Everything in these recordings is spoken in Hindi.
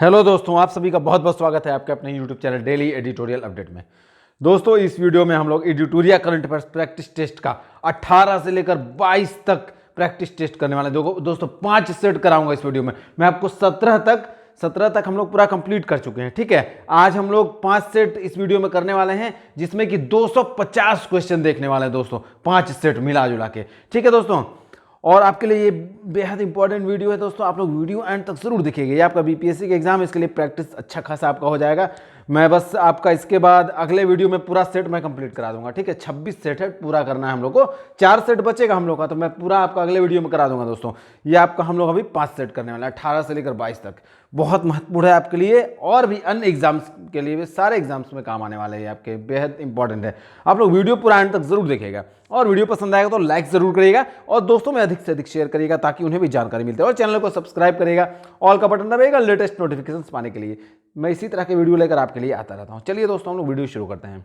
हेलो दोस्तों, आप सभी का बहुत बहुत स्वागत है आपके अपने YouTube channel daily editorial update में। दोस्तों, इस वीडियो में हम लोग editorial current affairs practice test का 18 से लेकर 22 तक प्रैक्टिस टेस्ट करने वाले हैं। दोस्तों 5 सेट कराऊंगा इस वीडियो में। मैं आपको 17 तक हम लोग पूरा कंप्लीट कर चुके हैं। ठीक है, आज हम लोग 5 सेट इस वीडियो में करने वाले हैं, जिसमें कि 250 क्वेश्चन देखने वाले हैं दोस्तों, 5 सेट मिला जुला के। ठीक है दोस्तों, और आपके लिए ये बेहद इंपॉर्टेंट वीडियो है दोस्तों। आप लोग वीडियो एंड तक जरूर देखिएगा। ये आपका बीपीएससी का एग्जाम है, इसके लिए प्रैक्टिस अच्छा खासा आपका हो जाएगा। मैं बस आपका इसके बाद अगले वीडियो में पूरा सेट मैं कंप्लीट करा दूंगा। ठीक है, 26 सेट है, पूरा करना है हम लोग को। 4 सेट बचेगा हम लोग का, तो मैं पूरा आपका अगले वीडियो में करा दूंगा दोस्तों। ये आपका हम लोग अभी 5 सेट करने वाला है, 18 से लेकर 22 तक। बहुत महत्वपूर्ण है आपके लिए, और भी अन्य एग्जाम्स के लिए भी, सारे एग्जाम्स में काम आने वाले हैं आपके, बेहद इंपॉर्टेंट है। आप लोग वीडियो पूरा एंड तक जरूर देखिएगा, और वीडियो पसंद आएगा तो लाइक जरूर करिएगा, और दोस्तों में अधिक से अधिक शेयर करिएगा ताकि उन्हें भी जानकारी मिलती है। और चैनल को सब्सक्राइब करिएगा, ऑल का बटन दबाइएगा लेटेस्ट नोटिफिकेशन पाने के लिए। मैं इसी तरह के वीडियो लेकर आपके लिए आता रहता हूं। चलिए दोस्तों, हम लोग वीडियो शुरू करते हैं।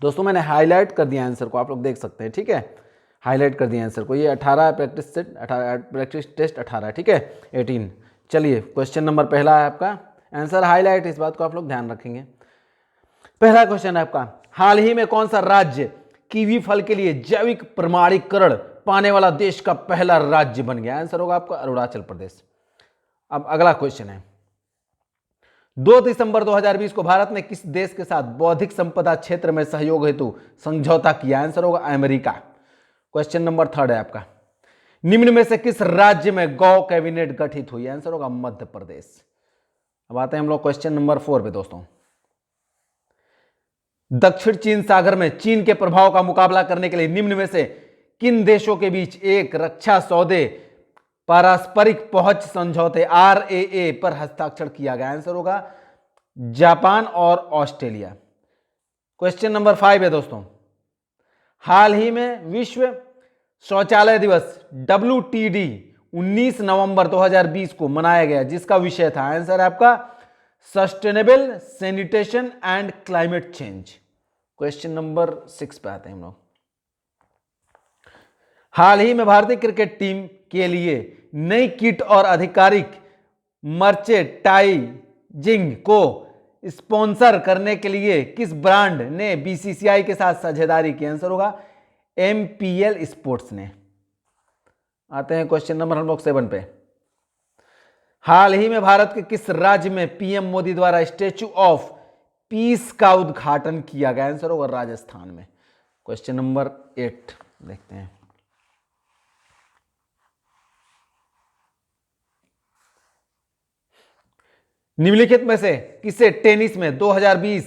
दोस्तों मैंने हाईलाइट कर दिया आंसर को, आप लोग देख सकते हैं। ठीक है, हाईलाइट कर दिया आंसर को। ये 18 प्रैक्टिस सेट, 18 प्रैक्टिस टेस्ट 18। ठीक है, 18। चलिए, क्वेश्चन नंबर पहला है आपका, आंसर हाईलाइट, इस बात को आप लोग ध्यान रखेंगे। पहला क्वेश्चन है आपका, हाल ही में कौन सा राज्य कीवी फल के लिए जैविक प्रमाणीकरण पाने वाला देश का पहला राज्य बन गया? आंसर होगा आपका अरुणाचल प्रदेश। अब अगला क्वेश्चन है, 2 दिसंबर 2020 को भारत ने किस देश के साथ बौद्धिक संपदा क्षेत्र में सहयोग हेतु समझौता किया? आंसर होगा अमेरिका। क्वेश्चन नंबर 3 है आपका, निम्न में से किस राज्य में गौ कैबिनेट गठित हुई? आंसर होगा मध्य प्रदेश। अब आते हैं हम लोग क्वेश्चन नंबर 4 पे दोस्तों। दक्षिण चीन सागर में चीन के प्रभाव का मुकाबला करने के लिए निम्न में से किन देशों के बीच एक रक्षा सौदे पारस्परिक पहुंच समझौते RAA पर हस्ताक्षर किया गया? आंसर होगा जापान और ऑस्ट्रेलिया। क्वेश्चन नंबर 5 है दोस्तों, हाल ही में विश्व शौचालय दिवस WTD 19 नवंबर 2020 को मनाया गया, जिसका विषय था? आंसर है आपका sustainable sanitation and climate change. Question number 6 पे आते हैं हम लोग। हाल ही में भारतीय क्रिकेट टीम के लिए नई किट और आधिकारिक मर्चेंडाइजिंग को स्पॉन्सर करने के लिए किस ब्रांड ने BCCI के साथ साझेदारी की? आंसर होगा MPL स्पोर्ट्स ने। आते हैं क्वेश्चन नंबर हम लोग 7 पे। हाल ही में भारत के किस राज्य में PM मोदी द्वारा स्टैच्यू ऑफ पीस का उद्घाटन किया गया? आंसर होगा राजस्थान में। क्वेश्चन नंबर 8 देखते हैं। निम्नलिखित में से किसे टेनिस में 2020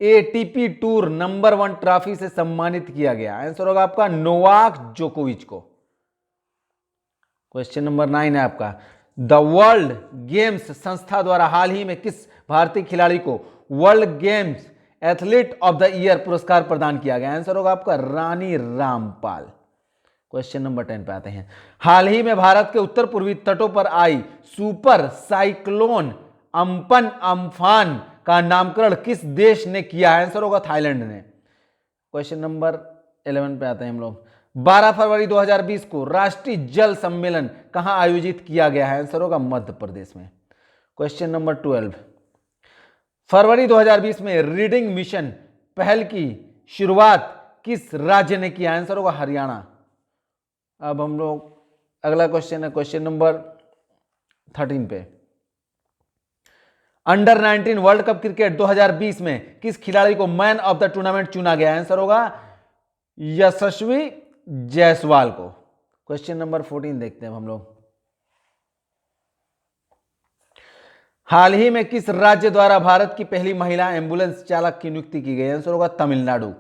ATP टूर नंबर 1 ट्रॉफी से सम्मानित किया गया? आंसर होगा आपका नोवाक जोकोविच को। क्वेश्चन नंबर 9 है आपका, द वर्ल्ड गेम्स संस्था द्वारा हाल ही में किस भारतीय खिलाड़ी को world games athlete of the year पुरस्कार प्रदान किया गया? आंसर होगा आपका रानी रामपाल। क्वेश्चन नंबर 10 पे आते हैं, हाल ही में भारत के उत्तर पूर्वी तटों पर आई सुपर साइक्लोन अम्पन अम्फान का नामकरण किस देश ने किया? आंसर होगा थाईलैंड ने। क्वेश्चन नंबर 11 पे आते हैं हम लोग, 12 फरवरी 2020 को राष्ट्रीय जल सम्मेलन कहां आयोजित किया गया है? आंसर होगा मध्य प्रदेश में। क्वेश्चन नंबर 12, फरवरी 2020 में रीडिंग मिशन पहल की शुरुआत किस राज्य ने किया? आंसर होगा हरियाणा। अब हम लोग अगला क्वेश्चन है, क्वेश्चन नंबर 13 पे, अंडर 19 वर्ल्ड कप क्रिकेट 2020 में किस खिलाड़ी को मैन ऑफ द टूर्नामेंट चुना गया? आंसर होगा यशस्वी जायसवाल को। क्वेश्चन नंबर 14 देखते हैं हम लोग, हाल ही में किस राज्य द्वारा भारत की पहली महिला एम्बुलेंस चालक की नियुक्ति की गई? आंसर होगा तमिलनाडु।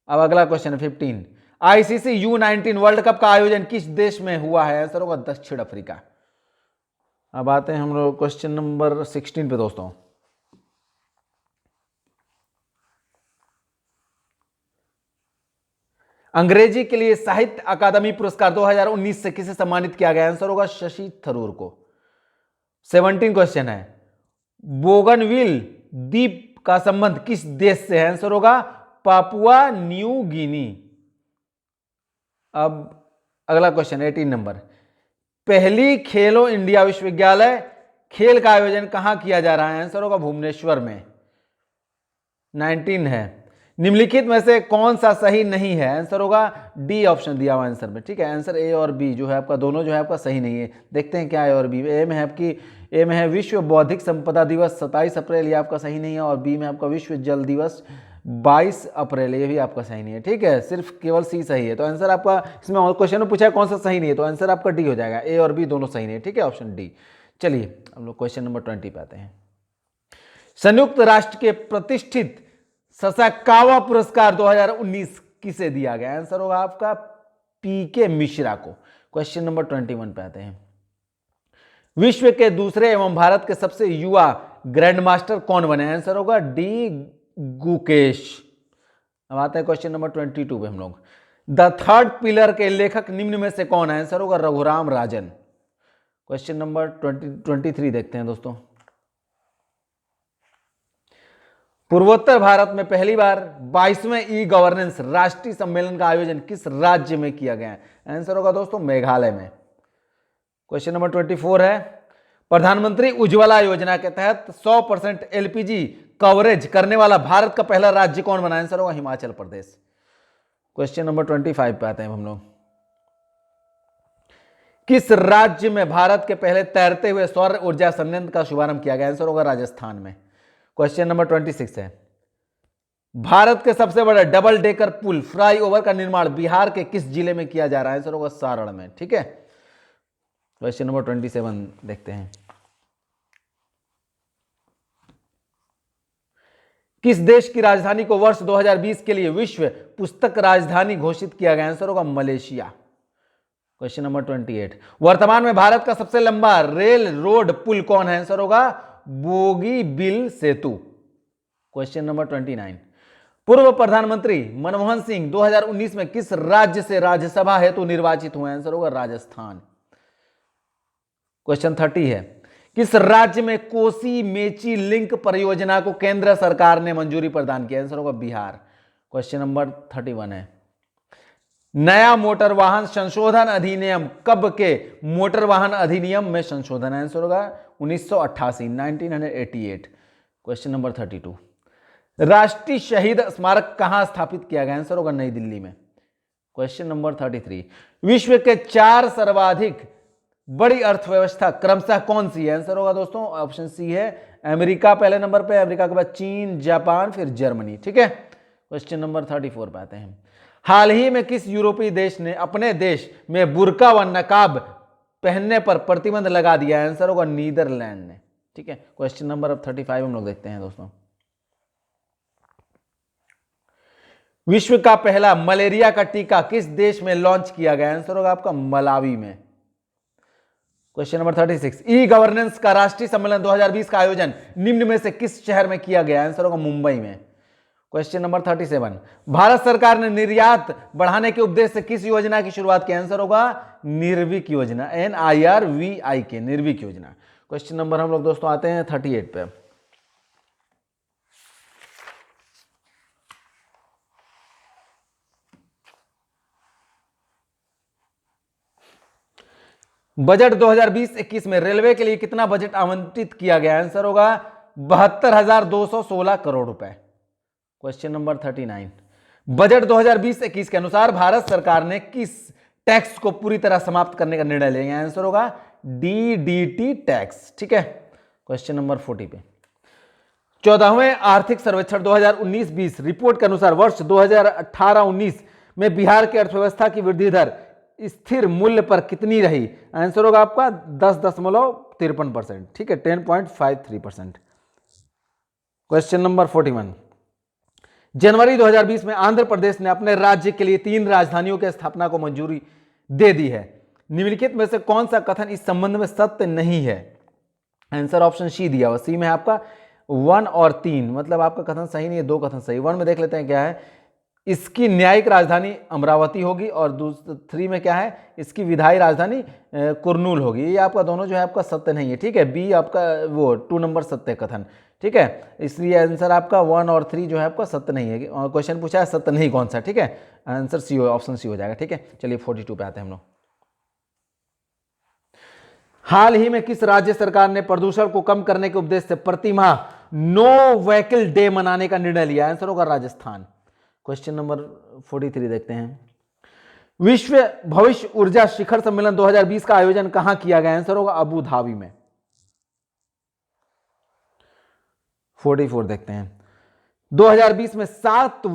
अब अगला क्वेश्चन है 15, ICC U19 वर्ल्ड कप का आयोजन किस देश में हुआ है? आंसर होगा दक्षिण अफ्रीका। अब आते हैं हम लोग क्वेश्चन नंबर 16 पे दोस्तों, अंग्रेजी के लिए साहित्य अकादमी पुरस्कार 2019 से किसे सम्मानित किया गया? आंसर होगा शशि थरूर को। 17 क्वेश्चन है, बोगनविल द्वीप का संबंध किस देश से है? आंसर होगा पापुआ न्यू गिनी। अब अगला क्वेश्चन 18 नंबर, पहली खेलो इंडिया विश्वविद्यालय खेल का आयोजन कहाँ किया जा रहा है? आंसर होगा भुवनेश्वर में। 19 है। निम्नलिखित में से कौन सा सही नहीं है? आंसर होगा डी ऑप्शन दिया हुआ आंसर में। ठीक है, आंसर ए और बी जो है आपका, दोनों जो है आपका सही नहीं है। देखते हैं क्या है और बी। ए में है आपकी, ए में है विश्व बौद्धिक संपदा दिवस 27 अप्रैल, ये आपका सही नहीं है। और बी में आपका विश्व जल दिवस 22 अप्रैल, ये भी आपका सही नहीं है। ठीक है, सिर्फ केवल सी सही है। तो आंसर आपका, इसमें क्वेश्चन में पूछा है कौन सा सही नहीं है, तो आंसर आपका डी हो जाएगा। ए और बी दोनों सही नहीं है। ठीक है, ऑप्शन डी। चलिए हम लोग क्वेश्चन नंबर 20 पे आते हैं। संयुक्त राष्ट्र के प्रतिष्ठित ससाकावा पुरस्कार 2019 किसे दिया गया? आंसर होगा आपका पीके मिश्रा को। क्वेश्चन नंबर 21 पे आते हैं। विश्व के दूसरे एवं भारत के सबसे युवा ग्रैंड मास्टर कौन बने? आंसर होगा डी गुकेश। अब आते हैं क्वेश्चन नंबर 22 पे हम लोग। द थर्ड पिलर के लेखक निम्न में से कौन है? आंसर होगा रघुराम राजन। क्वेश्चन नंबर 23 देखते हैं दोस्तों। पूर्वोत्तर भारत में पहली बार 22वें ई गवर्नेंस राष्ट्रीय सम्मेलन का आयोजन किस राज्य में किया गया है? आंसर होगा दोस्तों मेघालय में। क्वेश्चन नंबर 24 है। प्रधानमंत्री उज्ज्वला योजना के तहत 100% एलपीजी कवरेज करने वाला भारत का पहला राज्य कौन बना? आंसर होगा हिमाचल प्रदेश। क्वेश्चन नंबर 25 पे आते हैं हम लोग। किस राज्य में भारत के पहले तैरते हुए सौर ऊर्जा संयंत्र का शुभारंभ किया गया? आंसर होगा राजस्थान में। क्वेश्चन नंबर 26 है। भारत के सबसे बड़े डबल डेकर पुल फ्लाईओवर का निर्माण बिहार के किस जिले में किया जा रहा है? आंसर होगा सारण में। ठीक है, क्वेश्चन नंबर 27 देखते हैं। किस देश की राजधानी को वर्ष 2020 के लिए विश्व पुस्तक राजधानी घोषित किया गया? आंसर होगा मलेशिया। Question number 28। वर्तमान में भारत का सबसे लंबा रेल रोड पुल कौन है? आंसर होगा बोगीबिल सेतु। Question number 29। पूर्व प्रधानमंत्री मनमोहन सिंह 2019 में किस राज्य से राज्यसभा हेतु निर्वाचित हुए? आंसर होगा राजस्थान। क्वेश्चन 30 है। किस राज्य में कोसी मेची लिंक परियोजना को केंद्र सरकार ने मंजूरी प्रदान की? आंसर होगा बिहार। क्वेश्चन नंबर 31 है। नया मोटर वाहन संशोधन अधिनियम कब के मोटर वाहन अधिनियम में संशोधन? आंसर होगा 1988, 1988। Question number 32। राष्ट्रीय शहीद स्मारक कहां स्थापित किया गया? आंसर होगा नई दिल्ली में। Question number 33। विश्व के 4 सर्वाधिक बड़ी अर्थव्यवस्था क्रमशः कौन सी है? आंसर होगा दोस्तों ऑप्शन सी है अमेरिका पहले नंबर पे, अमेरिका के बाद चीन, जापान, फिर जर्मनी। ठीक है, क्वेश्चन नंबर 34 पे आते हैं। हाल ही में किस यूरोपीय देश ने अपने देश में बुर्का व नकाब पहनने पर प्रतिबंध लगा दिया? आंसर होगा नीदरलैंड ने। ठीक है, क्वेश्चन नंबर 35 हम लोग देखते हैं दोस्तों। विश्व का पहला मलेरिया का टीका किस देश में लॉन्च किया गया? आंसर होगा आपका मलावी में। Question number 36। ई गवर्नेंस का राष्ट्रीय सम्मेलन 2020 का आयोजन निम्न में से किस शहर में किया गया? आंसर होगा मुंबई में। Question number 37। भारत सरकार ने निर्यात बढ़ाने के उद्देश्य से किस योजना की शुरुआत की? आंसर होगा निर्विक योजना, NIRVIK, निर्विक योजना। क्वेश्चन नंबर हम लोग दोस्तों आते हैं 38 पे। बजट 2020-21 में रेलवे के लिए कितना बजट आवंटित किया गया? आंसर होगा 72,216 करोड़ रुपए। Question number 39। बजट 2020-21 के अनुसार भारत सरकार ने किस टैक्स को पूरी तरह समाप्त करने का निर्णय लिया? आंसर होगा DDT टैक्स। ठीक है, क्वेश्चन नंबर 40 पे। 14वें आर्थिक सर्वेक्षण 2019-20 रिपोर्ट के अनुसार वर्ष 2018-19 में बिहार की अर्थव्यवस्था की वृद्धि दर स्थिर मूल्य पर कितनी रही? आंसर होगा आपका 10.53%। ठीक है, 10.53%। Question number 41। जनवरी 2020 में आंध्र प्रदेश ने अपने राज्य के लिए 3 राजधानियों की स्थापना को मंजूरी दे दी है। निम्नलिखित में से कौन सा कथन इस संबंध में सत्य नहीं है? आंसर ऑप्शन सी दिया हुआ, सी में आपका 1 और 3, मतलब आपका कथन सही नहीं है, 2 कथन सही। 1 में देख लेते हैं क्या है, इसकी न्यायिक राजधानी अमरावती होगी, और 3 में क्या है, इसकी विधायी राजधानी कुरनूल होगी। ये आपका दोनों जो है आपका सत्य नहीं है। ठीक है, बी आपका वो 2 नंबर सत्य कथन। ठीक है, इसलिए आंसर आपका 1 और 3 जो है आपका सत्य नहीं है। क्वेश्चन पूछा है सत्य नहीं कौन सा? ठीक है, आंसर सी, ऑप्शन सी हो जाएगा। ठीक है, चलिए 42 पे आते हैं हम लोग। हाल ही में किस राज्य सरकार ने प्रदूषण को कम करने के उद्देश्य से प्रति माह नो व्हीकल डे मनाने का निर्णय लिया? आंसर होगा राजस्थान। क्वेश्चन नंबर 43 देखते हैं। विश्व भविष्य ऊर्जा शिखर सम्मेलन 2020 का आयोजन कहां किया गया? आंसर होगा अबू धाबी में। 44 देखते हैं। 2020 में 7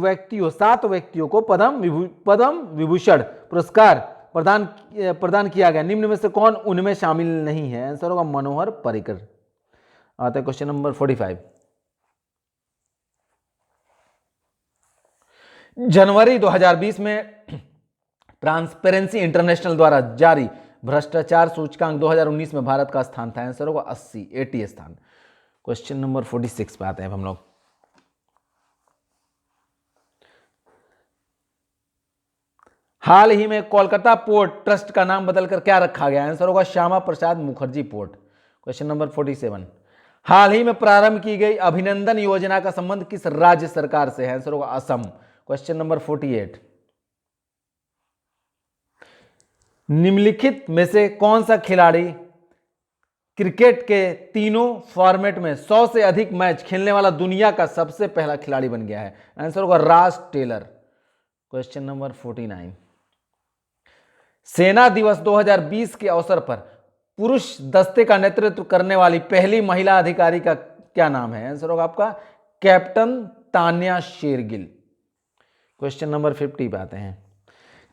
व्यक्तियों को पद्म विभूषण पुरस्कार प्रदान किया गया। निम्न में से कौन उनमें शामिल नहीं है? आंसर होगा मनोहर पर्रिकर। आता है क्वेश्चन नंबर 45। जनवरी 2020 में ट्रांसपेरेंसी इंटरनेशनल द्वारा जारी भ्रष्टाचार सूचकांक 2019 में भारत का स्थान था? आंसर होगा 80 स्थान। क्वेश्चन नंबर 46 पे आते हैं हम लोग। हाल ही में कोलकाता पोर्ट ट्रस्ट का नाम बदलकर क्या रखा गया? आंसर होगा Shyama Prasad Mukherjee port. Question number 47। हाल ही में प्रारंभ की गई अभिनंदन योजना का संबंध किस राज्य सरकार से है? आंसर होगा असम। Question number 48। निम्नलिखित में से कौन सा खिलाड़ी क्रिकेट के तीनों फॉर्मेट में 100 से अधिक मैच खेलने वाला दुनिया का सबसे पहला खिलाड़ी बन गया है? आंसर होगा रॉस टेलर। Question number 49। सेना दिवस 2020 के अवसर पर पुरुष दस्ते का नेतृत्व करने वाली पहली महिला अधिकारी का क्या नाम है? आंसर होगा आपका captain Tanya Shergill. Question number 50 पे आते हैं।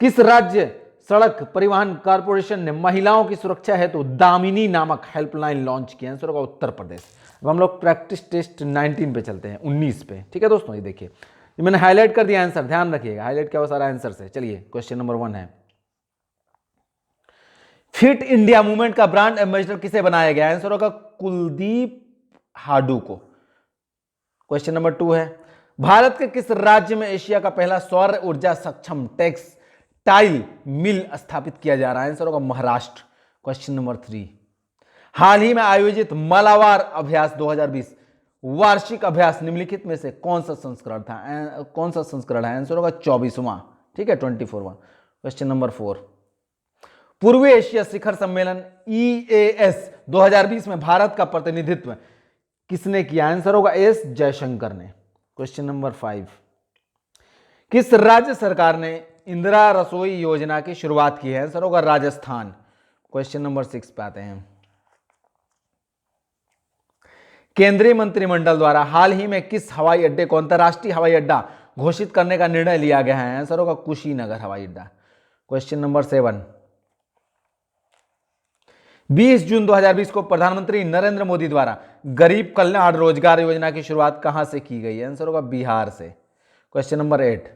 किस राज्य सड़क परिवहन कॉर्पोरेशन ने महिलाओं की सुरक्षा हेतु दामिनी नामक हेल्पलाइन लॉन्च किया? आंसर होगा उत्तर प्रदेश। अब हम लोग प्रैक्टिस टेस्ट 19 पे चलते हैं, 19 पे। ठीक है दोस्तों, ये देखिए मैंने हाईलाइट कर दिया आंसर, ध्यान रखिएगा हाईलाइट क्या हुआ सारा आंसर से। चलिए क्वेश्चन नंबर 1 है। फिट इंडिया मूवमेंट का ब्रांड एम्बेसडर किसे बनाया गया? आंसर होगा कुलदीप हाडू को। क्वेश्चन नंबर 2 है। भारत के किस राज्य में एशिया का पहला सौर ऊर्जा सक्षम टेक्सटाइल मिल स्थापित किया जा रहा है? आंसर होगा महाराष्ट्र। Question number 3। हाल ही में आयोजित मालाबार अभ्यास 2020 वार्षिक अभ्यास निम्नलिखित में से कौन सा संस्करण है? आंसर होगा 24वां। ठीक है, 24वां। Question number 4। पूर्वी एशिया शिखर सम्मेलन EAS 2020 में भारत का प्रतिनिधित्व किसने किया? आंसर होगा एस जयशंकर ने। Question number 5। किस राज्य सरकार ने इंदिरा रसोई योजना की शुरुआत की है? आंसर होगा राजस्थान। क्वेश्चन नंबर 6 पे आते हैं। केंद्रीय मंत्रिमंडल द्वारा हाल ही में किस हवाई अड्डे को अंतरराष्ट्रीय हवाई अड्डा घोषित करने का निर्णय लिया गया है? आंसर होगा कुशीनगर हवाई अड्डा। Question number 7। 20 जून 2020 को प्रधानमंत्री नरेंद्र मोदी द्वारा गरीब कल्याण रोजगार योजना की शुरुआत कहां से की गई? आंसर होगा बिहार से। Question number 8।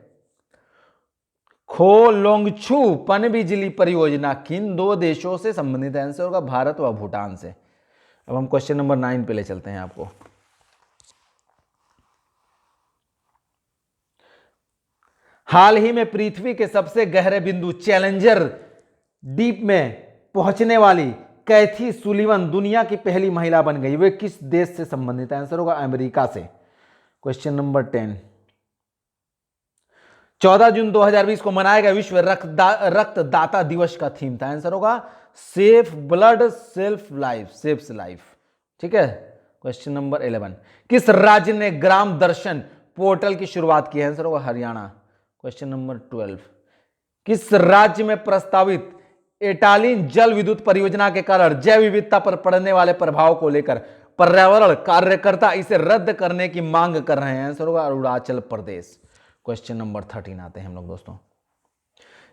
खोलोंगछू पनबिजली परियोजना किन 2 देशों से संबंधित है? आंसर होगा भारत व भूटान से। अब हम क्वेश्चन नंबर 9 पे ले चलते हैं आपको। हाल ही में पृथ्वी के सबसे गहरे बिंदु चैलेंजर डीप में पहुंचने वाली कैथी सुलिवन दुनिया की पहली महिला बन गई। वे किस देश से संबंधित है? आंसर होगा अमेरिका से। Question number 10। 14 जून 2020 को मनाया गया विश्व रक्तदाता दिवस का थीम था? आंसर होगा सेफ ब्लड सेव्स लाइफ। ठीक है। Question number 11। किस राज्य ने ग्राम दर्शन पोर्टल की शुरुआत की है? आंसर होगा हरियाणा। Question number 12। किस राज्य में प्रस्तावित एटालिन जल विद्युत परियोजना के कारण जैव विविधता पर पड़ने वाले प्रभाव को लेकर पर्यावरण कार्यकर्ता इसे रद्द करने की मांग कर रहे हैं? आंसर होगा अरुणाचल प्रदेश। क्वेश्चन नंबर 13 आते हैं हम लोग दोस्तों।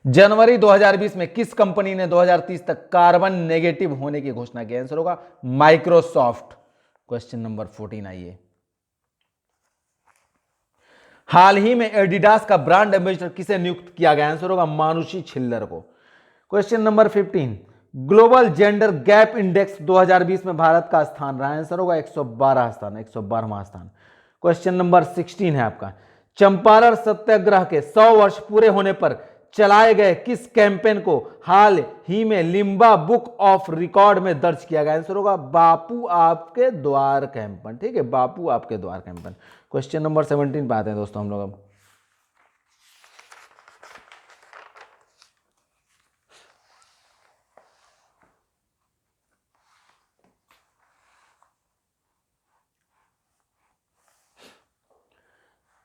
जनवरी 2020 में किस कंपनी ने 2030 तक कार्बन नेगेटिव होने की घोषणा की? आंसर होगा माइक्रोसॉफ्ट। क्वेश्चन नंबर 14 आइए। हाल ही में एडिडास का ब्रांड एम्बेसडर किसे नियुक्त किया गया? आंसर होगा मानुषी छिल्लर को। Question number 15। Global gender gap index 2020 में भारत का स्थान रहा? आंसर होगा 112 स्थान, 112वां स्थान। क्वेश्चन नंबर 16 है आपका। चंपारण सत्याग्रह के 100 वर्ष पूरे होने पर चलाए गए किस कैंपेन को हाल ही में लिम्बा बुक ऑफ रिकॉर्ड में दर्ज किया गया? आंसर होगा बापू आपके द्वार कैंपेन। ठीक है, बापू आपके द्वार कैंपेन। क्वेश्चन नंबर 17 पे आते हैं दोस्तों हम लोग अब।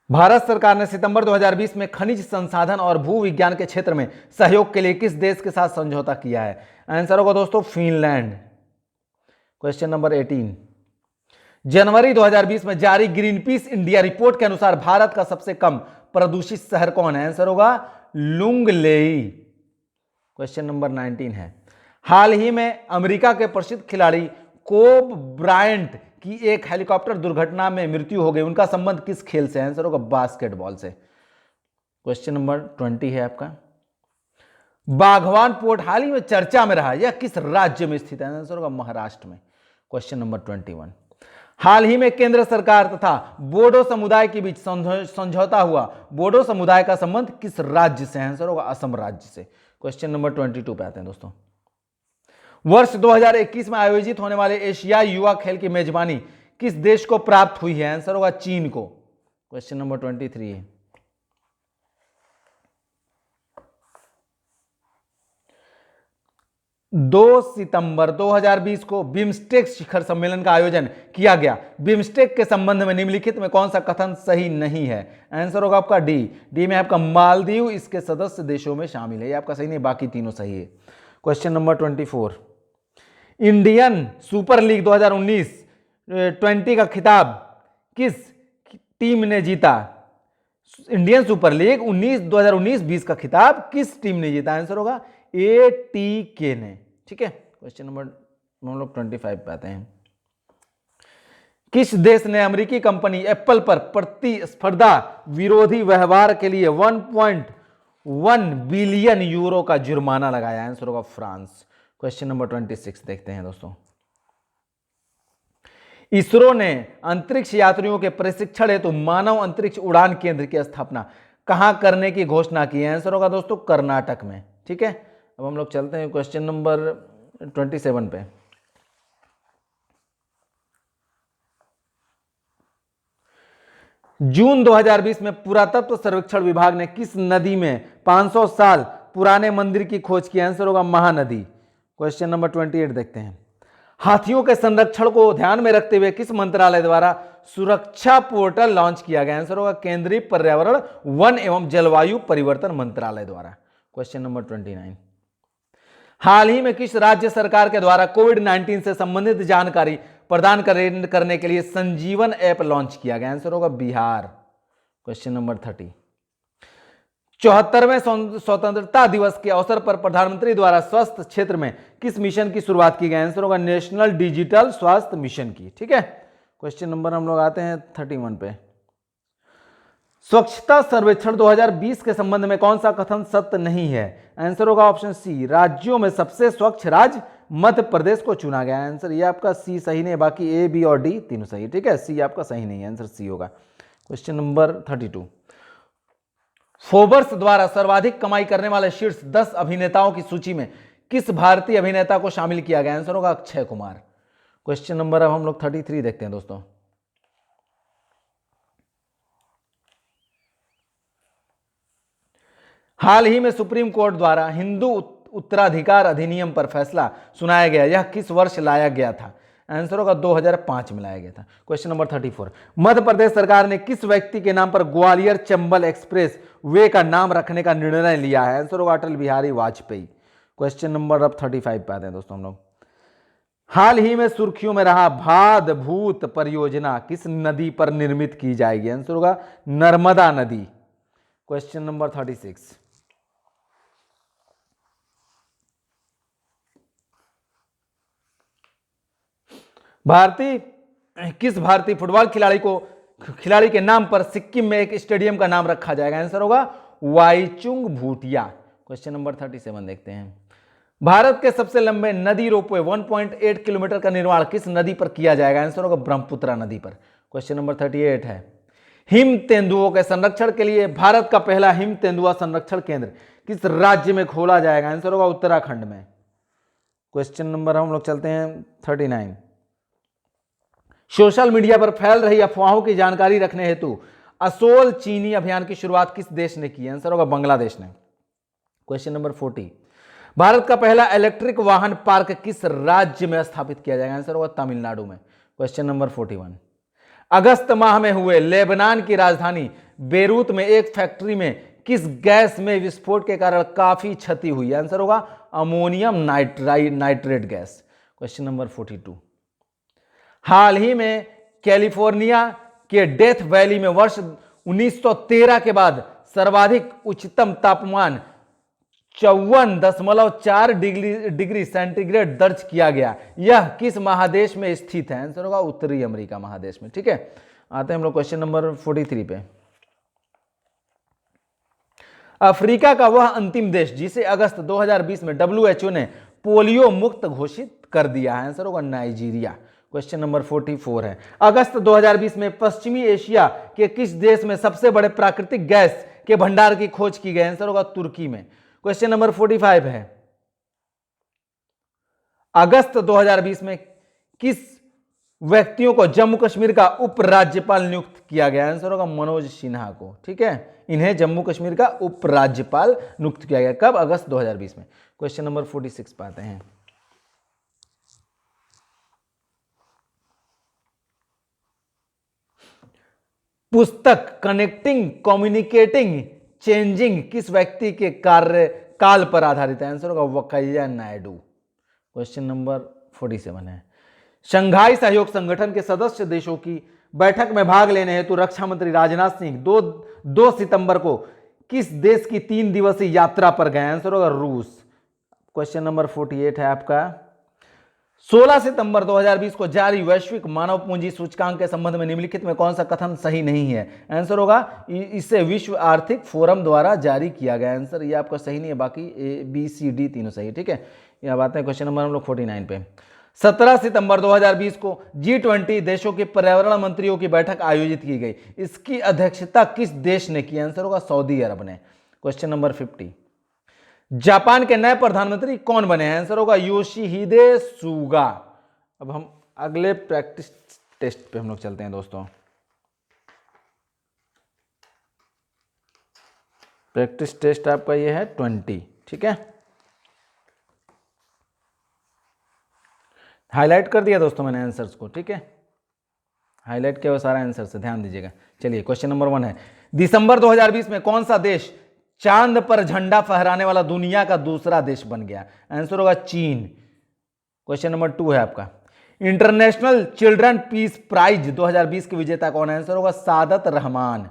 भारत सरकार ने सितंबर 2020 में खनिज संसाधन और भू विज्ञान के क्षेत्र में सहयोग के लिए किस देश के साथ समझौता किया है? आंसर होगा दोस्तों फिनलैंड। क्वेश्चन नंबर 18, जनवरी 2020 में जारी ग्रीन पीस इंडिया रिपोर्ट के अनुसार भारत का सबसे कम प्रदूषित शहर कौन है? आंसर होगा लुंगलेई। क्वेश्चन नंबर 19 है, हाल ही में अमेरिका के प्रसिद्ध खिलाड़ी कोब ब्रायंट की एक हेलीकॉप्टर दुर्घटना में मृत्यु हो गई, उनका संबंध किस खेल से? आंसर होगा बास्केटबॉल से। क्वेश्चन नंबर 20 है आपका, बाघवान पोर्ट हाल ही में चर्चा में रहा, यह किस राज्य में स्थित है? आंसर होगा महाराष्ट्र में। क्वेश्चन नंबर 21, हाल ही में केंद्र सरकार तथा बोडो समुदाय के बीच समझौता हुआ, बोडो समुदाय का संबंध किस राज्य से? आंसर होगा असम राज्य से। क्वेश्चन नंबर 22 पे आते हैं दोस्तों, वर्ष 2021 में आयोजित होने वाले एशियाई युवा खेल की मेजबानी किस देश को प्राप्त हुई है? आंसर होगा चीन को। क्वेश्चन नंबर 23 है, 2 सितंबर 2020 को बिम्स्टेक शिखर सम्मेलन का आयोजन किया गया, बिम्स्टेक के संबंध में निम्नलिखित में कौन सा कथन सही नहीं है? आंसर होगा आपका डी में आपका मालदीव इसके सदस्य देशों में शामिल है, ये आपका सही नहीं, बाकी तीनों सही है। Question number 24, Indian super league 2019-20 का खिताब किस टीम ने जीता? इंडियन सुपर लीग 2019-20 का खिताब किस टीम ने जीता? आंसर होगा ATK ने। ठीक है, क्वेश्चन नंबर हम लोग 25 पे आते हैं, किस देश ने अमेरिकी कंपनी एप्पल पर प्रतिस्पर्धा विरोधी व्यवहार के लिए 1.1 बिलियन यूरो का जुर्माना लगाया? आंसर होगा फ्रांस। क्वेश्चन नंबर 26 देखते हैं दोस्तों, इसरो ने अंतरिक्ष यात्रियों के प्रशिक्षण हेतु मानव अंतरिक्ष उड़ान केंद्र की स्थापना कहां करने की घोषणा की है? आंसर होगा दोस्तों कर्नाटक में। ठीक है, अब हम लोग चलते हैं क्वेश्चन नंबर 27 पे, जून 2020 में पुरातत्व सर्वेक्षण विभाग ने किस नदी में 500 साल पुराने मंदिर की खोज की? आंसर होगा महानदी। क्वेश्चन नंबर 28 देखते हैं, हाथियों के संरक्षण को ध्यान में रखते हुए किस मंत्रालय द्वारा सुरक्षा पोर्टल लॉन्च किया गया? आंसर होगा केंद्रीय पर्यावरण वन एवं जलवायु परिवर्तन मंत्रालय द्वारा। क्वेश्चन नंबर 29, हाल ही में किस राज्य सरकार के द्वारा कोविड-19 से संबंधित जानकारी प्रदान करने के लिए संजीवन ऐप लॉन्च किया गया? आंसर होगा बिहार। क्वेश्चन नंबर 30, 74वें स्वतंत्रता दिवस के अवसर पर प्रधानमंत्री द्वारा स्वास्थ्य क्षेत्र में किस मिशन की शुरुआत की गई? आंसर होगा नेशनल डिजिटल स्वास्थ्य मिशन की। ठीक है, क्वेश्चन नंबर हम लोग आते हैं 31 पे, स्वच्छता सर्वेक्षण 2020 के संबंध में कौन सा कथन सत्य नहीं है? आंसर होगा ऑप्शन सी, राज्यों में सबसे स्वच्छ राज्य मध्य प्रदेश को चुना गया। आंसर ये आपका सी सही नहीं है, बाकी ए बी और डी तीनों सही है। ठीक है, सी आपका सही नहीं है, आंसर सी होगा। क्वेश्चन नंबर 32, फोर्ब्स द्वारा सर्वाधिक कमाई करने वाले शीर्ष 10 अभिनेताओं की सूची में किस भारतीय अभिनेता को शामिल किया गया? आंसर होगा अक्षय कुमार। क्वेश्चन नंबर अब हम लोग 33 देखते हैं दोस्तों, हाल ही में सुप्रीम कोर्ट द्वारा हिंदू उत्तराधिकार अधिनियम पर फैसला सुनाया गया, यह किस वर्ष लाया गया था? आंसर होगा 2005 में लाया गया था। क्वेश्चन नंबर 34, मध्य प्रदेश सरकार ने किस व्यक्ति के नाम पर ग्वालियर चंबल एक्सप्रेस वे का नाम रखने का निर्णय लिया है? आंसर होगा अटल बिहारी वाजपेयी। क्वेश्चन नंबर अब 35 पे आते हैं दोस्तों हम लोग, हाल ही में सुर्खियों में रहा भाद भूत परियोजना किस नदी पर निर्मित की जाएगी? आंसर होगा नर्मदा नदी। क्वेश्चन नंबर 36, किस भारतीय फुटबॉल खिलाड़ी के नाम पर सिक्किम में एक स्टेडियम का नाम रखा जाएगा? आंसर होगा वाईचुंग भूटिया। क्वेश्चन नंबर 37 देखते हैं, भारत के सबसे लंबे नदी रोपवे 1.8 किलोमीटर का निर्माण किस नदी पर किया जाएगा? आंसर होगा ब्रह्मपुत्र नदी पर। क्वेश्चन नंबर 38 है, हिम तेंदुओं के संरक्षण के लिए भारत का पहला हिम तेंदुआ संरक्षण केंद्र किस राज्य में खोला जाएगा? आंसर होगा उत्तराखंड में। क्वेश्चन नंबर हम लोग चलते हैं 39, सोशल मीडिया पर फैल रही अफवाहों की जानकारी रखने हेतु असोल चीनी अभियान की शुरुआत किस देश ने की? आंसर होगा बांग्लादेश ने। क्वेश्चन नंबर 40, भारत का पहला इलेक्ट्रिक वाहन पार्क किस राज्य में स्थापित किया जाएगा? आंसर होगा तमिलनाडु में। क्वेश्चन नंबर 41, अगस्त माह में हुए लेबनान की राजधानी बेरूत में एक फैक्ट्री में किस गैस में विस्फोट के कारण काफी क्षति हुई? आंसर होगा ammonium nitrate gas. Question number 42। हाल ही में कैलिफोर्निया के डेथ वैली में वर्ष 1913 के बाद सर्वाधिक उच्चतम तापमान 54.4 डिग्री सेंटीग्रेड दर्ज किया गया। यह किस महादेश में स्थित है? आंसर होगा उत्तरी अमेरिका महादेश में। ठीक है, आते हैं हम लोग क्वेश्चन नंबर 43 पे। अफ्रीका का वह अंतिम देश जिसे अगस्त 2020 में WHO ने पोलियो मुक्त घोषित कर दिया है? आंसर होगा नाइजीरिया। क्वेश्चन नंबर 44 है, अगस्त 2020 में पश्चिमी एशिया के किस देश में सबसे बड़े प्राकृतिक गैस के भंडार की खोज की गई? आंसर होगा तुर्की में। क्वेश्चन नंबर 45 है, अगस्त 2020 में किस व्यक्तियों को जम्मू कश्मीर का उपराज्यपाल नियुक्त किया गया? आंसर होगा मनोज सिन्हा को। ठीक है, इन्हें जम्मू कश्मीर का उपराज्यपाल नियुक्त किया गया। कब? अगस्त 2020 में। क्वेश्चन नंबर 46 पे आते हैं। पुस्तक कनेक्टिंग कम्युनिकेटिंग चेंजिंग किस व्यक्ति के कार्य काल पर आधारित है? आंसर होगा वकैया नायडू। क्वेश्चन नंबर 47 है, शंघाई सहयोग संगठन के सदस्य देशों की बैठक में भाग लेने हेतु रक्षा मंत्री राजनाथ सिंह 2 सितंबर को किस देश की 3 दिवसीय यात्रा पर गए? आंसर होगा रूस। क्वेश्चन नंबर 48 है आपका, 16 सितंबर 2020 को जारी वैश्विक मानव पूंजी सूचकांक के संबंध में निम्नलिखित में कौन सा कथन सही नहीं है? आंसर होगा इसे विश्व आर्थिक फोरम द्वारा जारी किया गया। आंसर ये आपका सही नहीं है, बाकी ए बी सी डी तीनों सही। ठीक है, ये बात है। क्वेश्चन नंबर हम लोग 49 पे, 17 सितंबर 2020 को G20 देशों के पर्यावरण मंत्रियों की बैठक आयोजित की गई। इसकी अध्यक्षता किस देश ने की? आंसर होगा सऊदी अरब ने। क्वेश्चन नंबर 50, जापान के नए प्रधानमंत्री कौन बने हैं? आंसर होगा योशिहिदे सुगा। अब हम अगले प्रैक्टिस टेस्ट पे हम लोग चलते हैं दोस्तों। प्रैक्टिस टेस्ट आपका ये है 20। ठीक है, हाईलाइट कर दिया दोस्तों मैंने आंसर्स को। ठीक है, हाईलाइट किया हुआ सारा आंसर से, ध्यान दीजिएगा। चलिए, क्वेश्चन नंबर 1 है, दिसंबर 2020 में कौन सा देश चांद पर झंडा फहराने वाला दुनिया का दूसरा देश बन गया? आंसर होगा चीन। क्वेश्चन नंबर 2 है आपका, इंटरनेशनल चिल्ड्रन पीस प्राइज 2020 के विजेता कौन है? आंसर होगा सादत रहमान।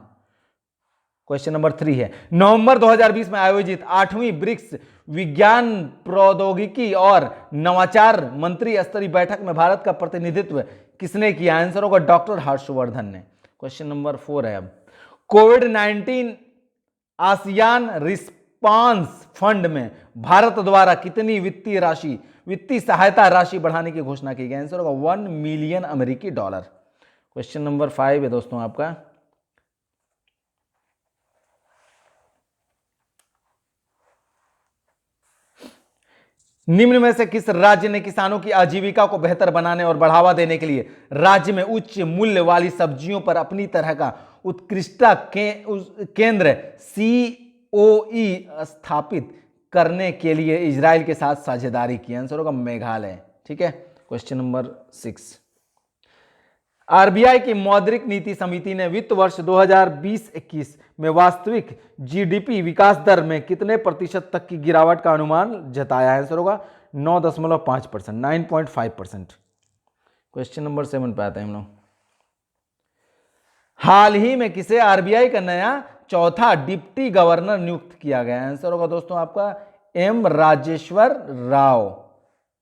क्वेश्चन नंबर 3 है, नवंबर 2020 में आयोजित 8वीं ब्रिक्स विज्ञान प्रौद्योगिकी और नवाचार मंत्री स्तरीय बैठक में भारत का प्रतिनिधित्व किसने किया? आंसर होगा डॉक्टर हर्षवर्धन ने। क्वेश्चन नंबर 4 है, अब कोविड-19 आसियान रिस्पांस फंड में भारत द्वारा कितनी वित्तीय सहायता राशि बढ़ाने की घोषणा की गई? आंसर होगा 1 मिलियन अमेरिकी डॉलर। क्वेश्चन नंबर 5 है दोस्तों आपका, निम्न में से किस राज्य ने किसानों की आजीविका को बेहतर बनाने और बढ़ावा देने के लिए राज्य में उच्च मूल्य वाली सब्जियों पर अपनी तरह का उत्कृष्टता केंद्र COE स्थापित करने के लिए इजराइल के साथ साझेदारी की? आंसर होगा मेघालय। ठीक है, क्वेश्चन नंबर 6, RBI की मौद्रिक नीति समिति ने वित्त वर्ष 2020-21 में वास्तविक GDP विकास दर में कितने प्रतिशत तक की गिरावट का अनुमान जताया है? आंसर होगा 9.5%, 9.5%। क्वेश्चन नंबर 7 पे आते हैं हम लोग, हाल ही में किसे RBI का नया चौथा डिप्टी गवर्नर नियुक्त किया गया? आंसर होगा दोस्तों आपका M राजेश्वर राव।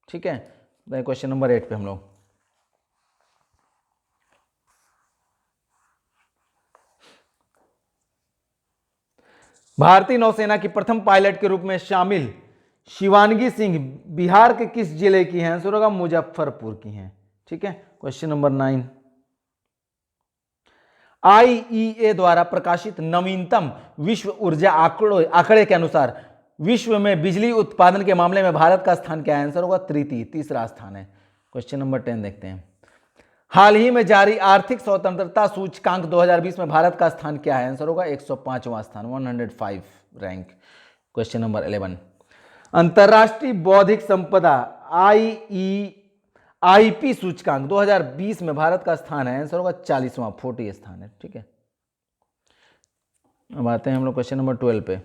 ठीक है, क्वेश्चन नंबर 8 पे हम लोग, भारतीय नौसेना की प्रथम पायलट के रूप में शामिल शिवानगी सिंह बिहार के किस जिले की हैं? आंसर होगा मुजफ्फरपुर की हैं। ठीक है, क्वेश्चन नंबर 9, IEA द्वारा प्रकाशित नवीनतम विश्व ऊर्जा आंकड़े के अनुसार विश्व में बिजली उत्पादन के मामले में भारत का स्थान क्या है? आंसर होगा तीसरा स्थान है। क्वेश्चन नंबर 10 देखते हैं, हाल ही में जारी आर्थिक स्वतंत्रता सूचकांक 2020 में भारत का स्थान क्या है? आंसर होगा 105वां स्थान, 105 रैंक। क्वेश्चन नंबर 11, अंतर्राष्ट्रीय बौद्धिक संपदा आईपी सूचकांक 2020 में भारत का स्थान है, आंसर होगा 40वां, 40 स्थान है। ठीक है, अब आते हैं हम लोग क्वेश्चन नंबर 12 पे।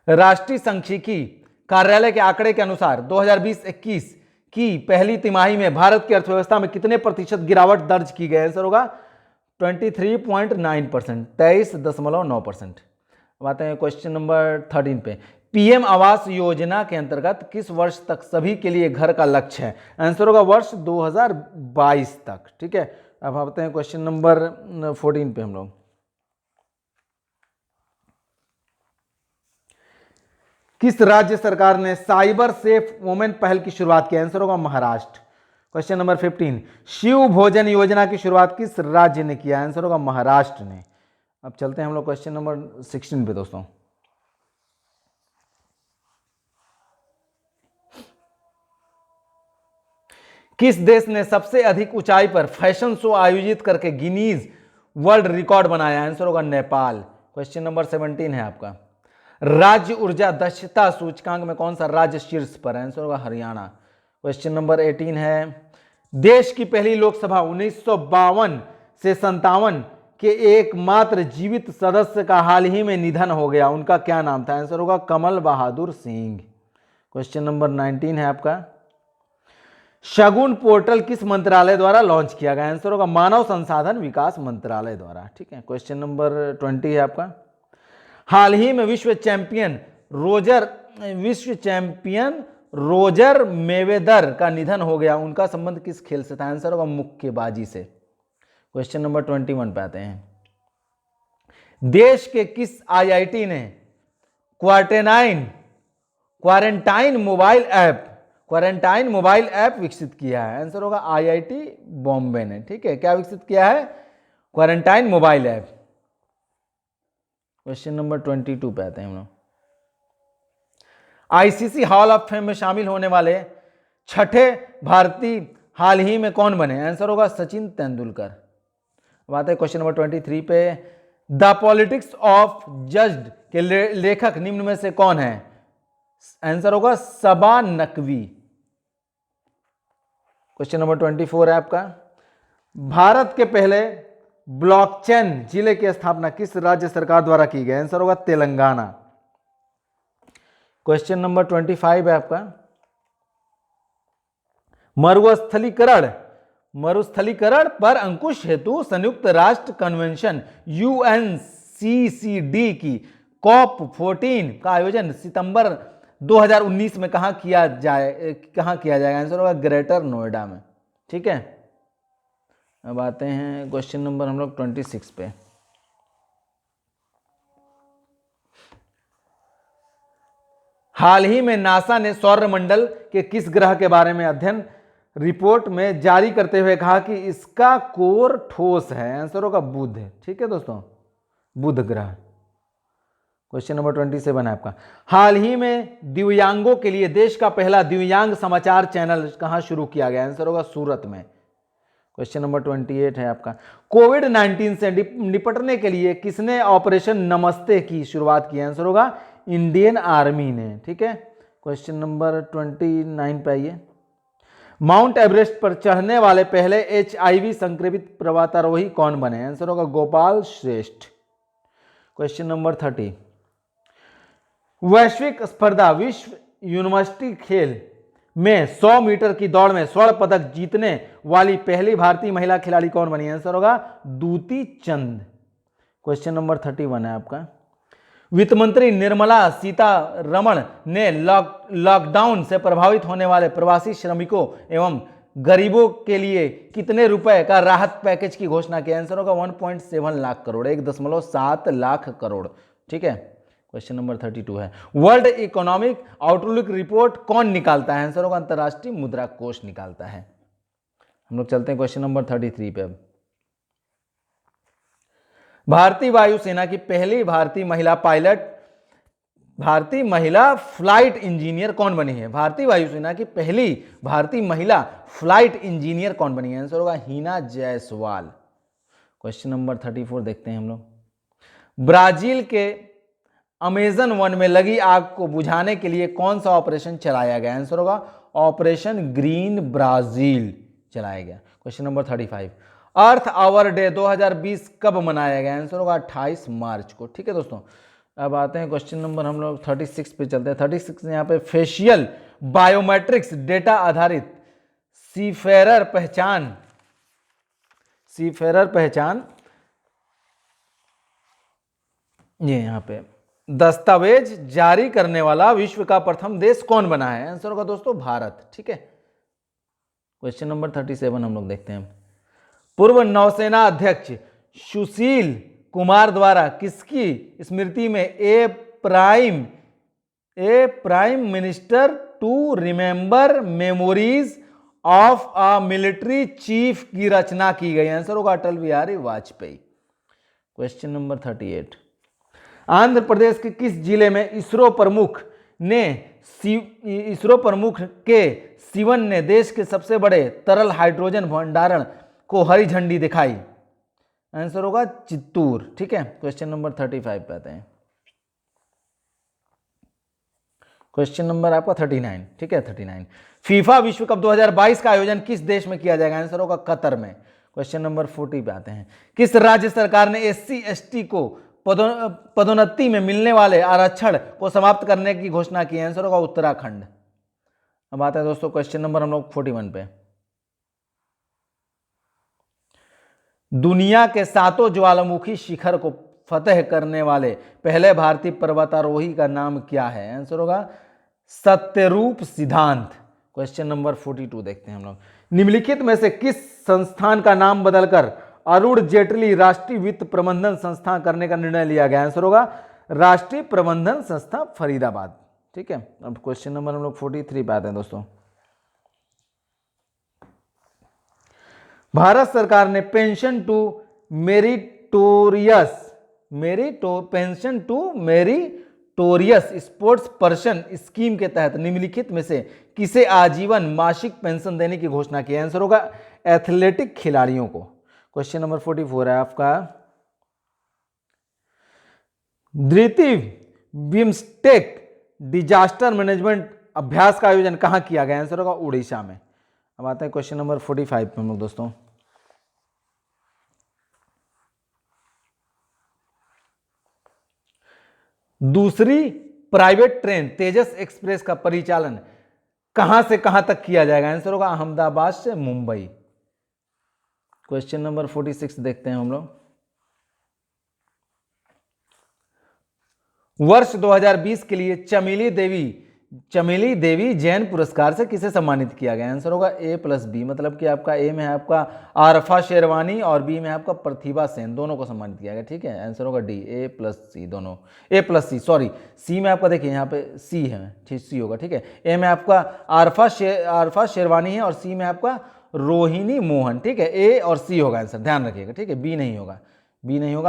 राष्ट्रीय सांख्यिकी कार्यालय के आंकड़े के अनुसार 2020-21 की पहली तिमाही में भारत की अर्थव्यवस्था में कितने प्रतिशत गिरावट दर्ज की गई? आंसर होगा 23.9%, 23.9%। अब आते हैं क्वेश्चन नंबर 13 पे। पीएम आवास योजना के अंतर्गत किस वर्ष तक सभी के लिए घर का लक्ष्य है? आंसर होगा वर्ष 2022 तक। ठीक है, अब आते हैं क्वेश्चन नंबर 14 पे हम लोग। किस राज्य सरकार ने साइबर सेफ वुमेन पहल की शुरुआत की? आंसर होगा महाराष्ट्र। क्वेश्चन नंबर 15, शिव भोजन योजना की शुरुआत किस राज्य ने किया? आंसर होगा महाराष्ट्र ने। अब चलते हैं हम लोग क्वेश्चन नंबर 16 पे दोस्तों। किस देश ने सबसे अधिक ऊंचाई पर फैशन शो आयोजित करके गिनीज वर्ल्ड रिकॉर्ड बनाया? आंसर होगा नेपाल। क्वेश्चन नंबर 17 है आपका। राज्य ऊर्जा दक्षता सूचकांक में कौन सा राज्य शीर्ष पर है? आंसर होगा हरियाणा। क्वेश्चन नंबर 18 है। देश की पहली लोकसभा 1952 से 57 के एकमात्र जीवित सदस्य का हाल ही में निधन हो गया, उनका क्या नाम था? आंसर होगा कमल बहादुर सिंह। क्वेश्चन नंबर 19 है आपका। शगुन पोर्टल किस मंत्रालय द्वारा लॉन्च किया गया? आंसर होगा मानव संसाधन विकास मंत्रालय द्वारा। ठीक है, क्वेश्चन नंबर 20 है आपका। हाल ही में विश्व चैंपियन रोजर मेवेदर का निधन हो गया, उनका संबंध किस खेल से था? आंसर होगा मुक्केबाजी से। क्वेश्चन नंबर 21 पे आते हैं। देश के किस आईआईटी ने क्वारंटाइन मोबाइल ऐप विकसित किया है? आंसर होगा आईआईटी बॉम्बे ने। ठीक है, क्या विकसित किया है? Quarantine mobile app. Question number 22 पे आते हैं हम लोग। आईसीसी हॉल ऑफ फेम में शामिल होने वाले छठे भारतीय हाल ही में कौन बने? आंसर होगा सचिन तेंदुलकर। अब आते हैं क्वेश्चन नंबर 23 पे। द पॉलिटिक्स ऑफ जज्ड के लेखक निम्न में से कौन है? आंसर होगा सबा नकवी। क्वेश्चन नंबर 24 है आपका। भारत के पहले ब्लॉकचेन जिले की स्थापना किस राज्य सरकार द्वारा की गई? आंसर होगा तेलंगाना। क्वेश्चन नंबर 25 है आपका। मरुस्थलीकरण पर अंकुश हेतु संयुक्त राष्ट्र कन्वेंशन यूएनसीसीडी की COP14 का आयोजन सितंबर 2019 में कहां किया जाएगा? आंसर होगा ग्रेटर नोएडा में। ठीक है, अब आते हैं क्वेश्चन नंबर हम लोग 26 पे। हाल ही में नासा ने सौरमंडल के किस ग्रह के बारे में अध्ययन रिपोर्ट में जारी करते हुए कहा कि इसका कोर ठोस है? आंसर होगा बुध। ठीक है दोस्तों, बुध ग्रह। क्वेश्चन नंबर 27 है आपका। हाल ही में दिव्यांगों के लिए देश का पहला दिव्यांग समाचार चैनल कहां शुरू किया गया? आंसर होगा सूरत में। क्वेश्चन नंबर 28 है आपका। कोविड-19 से निपटने के लिए किसने ऑपरेशन नमस्ते की शुरुआत की? आंसर होगा इंडियन आर्मी ने। ठीक है, क्वेश्चन नंबर 29 पे आइए। माउंट एवरेस्ट पर चढ़ने वाले पहले HIV संक्रमित पर्वतारोही कौन बने? आंसर होगा गोपाल श्रेष्ठ। Question number 30। वैश्विक स्पर्धा विश्व यूनिवर्सिटी खेल में 100 मीटर की दौड़ में स्वर्ण पदक जीतने वाली पहली भारतीय महिला खिलाड़ी कौन बनी? आंसर होगा दूती चंद। क्वेश्चन नंबर 31 है आपका। वित्त मंत्री निर्मला सीतारमण ने लॉकडाउन से प्रभावित होने वाले प्रवासी श्रमिकों एवं गरीबों के लिए कितने रुपए का राहत पैकेज की घोषणा की? आंसर होगा 1.7 लाख करोड़, 1.7 लाख करोड़। ठीक है, क्वेश्चन नंबर 32 है। वर्ल्ड इकोनॉमिक आउटलुक रिपोर्ट कौन निकालता है? आंसर होगा अंतरराष्ट्रीय मुद्रा कोष निकालता है। हम लोग चलते हैं क्वेश्चन नंबर 33 पे। अब भारतीय वायुसेना की पहली भारतीय महिला फ्लाइट इंजीनियर कौन बनी है? भारतीय वायुसेना की पहली भारतीय महिला फ्लाइट इंजीनियर कौन बनी है? आंसर होगा हीना जायसवाल। क्वेश्चन नंबर 34 देखते हैं हम लोग। ब्राजील के अमेजन 1 में लगी आग को बुझाने के लिए कौन सा ऑपरेशन चलाया गया? आंसर होगा ऑपरेशन ग्रीन ब्राजील चलाया गया। Question number 35, earth hour day 2020 कब मनाया गया? आंसर होगा 28 मार्च को। ठीक है दोस्तों, अब आते हैं क्वेश्चन नंबर हम लोग 36 पे चलते हैं। 36 यहाँ पे फेशियल बायोमेट्रिक्स डेटा आधारित सीफेरर पहचान ये यहाँ पे दस्तावेज जारी करने वाला विश्व का प्रथम देश कौन बना है? आंसर होगा दोस्तों भारत। ठीक है, क्वेश्चन नंबर 37 हम लोग देखते हैं। पूर्व नौसेना अध्यक्ष सुशील कुमार द्वारा किसकी स्मृति में a prime minister to remember memories of a military chief की रचना की गई? आंसर होगा अटल बिहारी वाजपेयी। क्वेश्चन नंबर 38, आंध्र प्रदेश के किस जिले में इसरो प्रमुख के सिवन ने देश के सबसे बड़े तरल हाइड्रोजन भंडारण को हरी झंडी दिखाई? आंसर होगा चित्तूर। ठीक है, क्वेश्चन नंबर 35 पे आते हैं। क्वेश्चन नंबर आपका 39। ठीक है, 39, फीफा विश्व कप 2022 का आयोजन किस देश में किया जाएगा? आंसर होगा कतर में। क्वेश्चन नंबर 40 पे आते हैं। किस राज्य सरकार ने SC/ST को पदोन्नति में मिलने वाले आरक्षण को समाप्त करने की घोषणा की? आंसर होगा उत्तराखंड। अब आता है दोस्तों क्वेश्चन नंबर हम लोग 41 पे। दुनिया के 7 ज्वालामुखी शिखर को फतेह करने वाले पहले भारतीय पर्वतारोही का नाम क्या है? आंसर होगा सत्यरूप सिद्धांत। क्वेश्चन नंबर 42 देखते हैं हम लोग। निम्नलिखित में से किस संस्थान का नाम बदलकर अरुण जेटली राष्ट्रीय वित्त प्रबंधन संस्थान करने का निर्णय लिया गया? आंसर होगा राष्ट्रीय प्रबंधन संस्था फरीदाबाद। ठीक है, अब क्वेश्चन नंबर हम लोग 43 पे आते हैं दोस्तों। भारत सरकार ने pension to meritorious sports person scheme के तहत निम्नलिखित में से किसे आजीवन मासिक पेंशन देने की घोषणा की? आंसर होगा एथलेटिक खिलाड़ियों को। क्वेश्चन नंबर 44 है आपका, द्वितीय बिम्स्टेक डिजास्टर मैनेजमेंट अभ्यास का आयोजन कहां किया गया? आंसर होगा उड़ीसा में। अब आते हैं क्वेश्चन नंबर 45 पे हम लोग दोस्तों। दूसरी प्राइवेट ट्रेन तेजस एक्सप्रेस का परिचालन कहां से कहां तक किया जाएगा? आंसर होगा अहमदाबाद से मुंबई। क्वेश्चन नंबर 46 देखते हैं हम लोग। वर्ष 2020 के लिए चमेली देवी जैन पुरस्कार से किसे सम्मानित किया गया? आंसर होगा A+B, मतलब कि आपका ए में है आपका आरफा शेरवानी और बी में है आपका प्रतिभा सेन, दोनों को सम्मानित किया गया। ठीक है, आंसर होगा D, A+C दोनों, A+C सॉरी, सी में आपका देखिए यहाँ पे सी है, ठीक सी होगा। ठीक है, ए में आपका आरफा शेरवानी है और सी में आपका रोहिणी मोहन। ठीक है, ए और सी होगा आंसर, ध्यान रखिएगा। ठीक है, बी नहीं होगा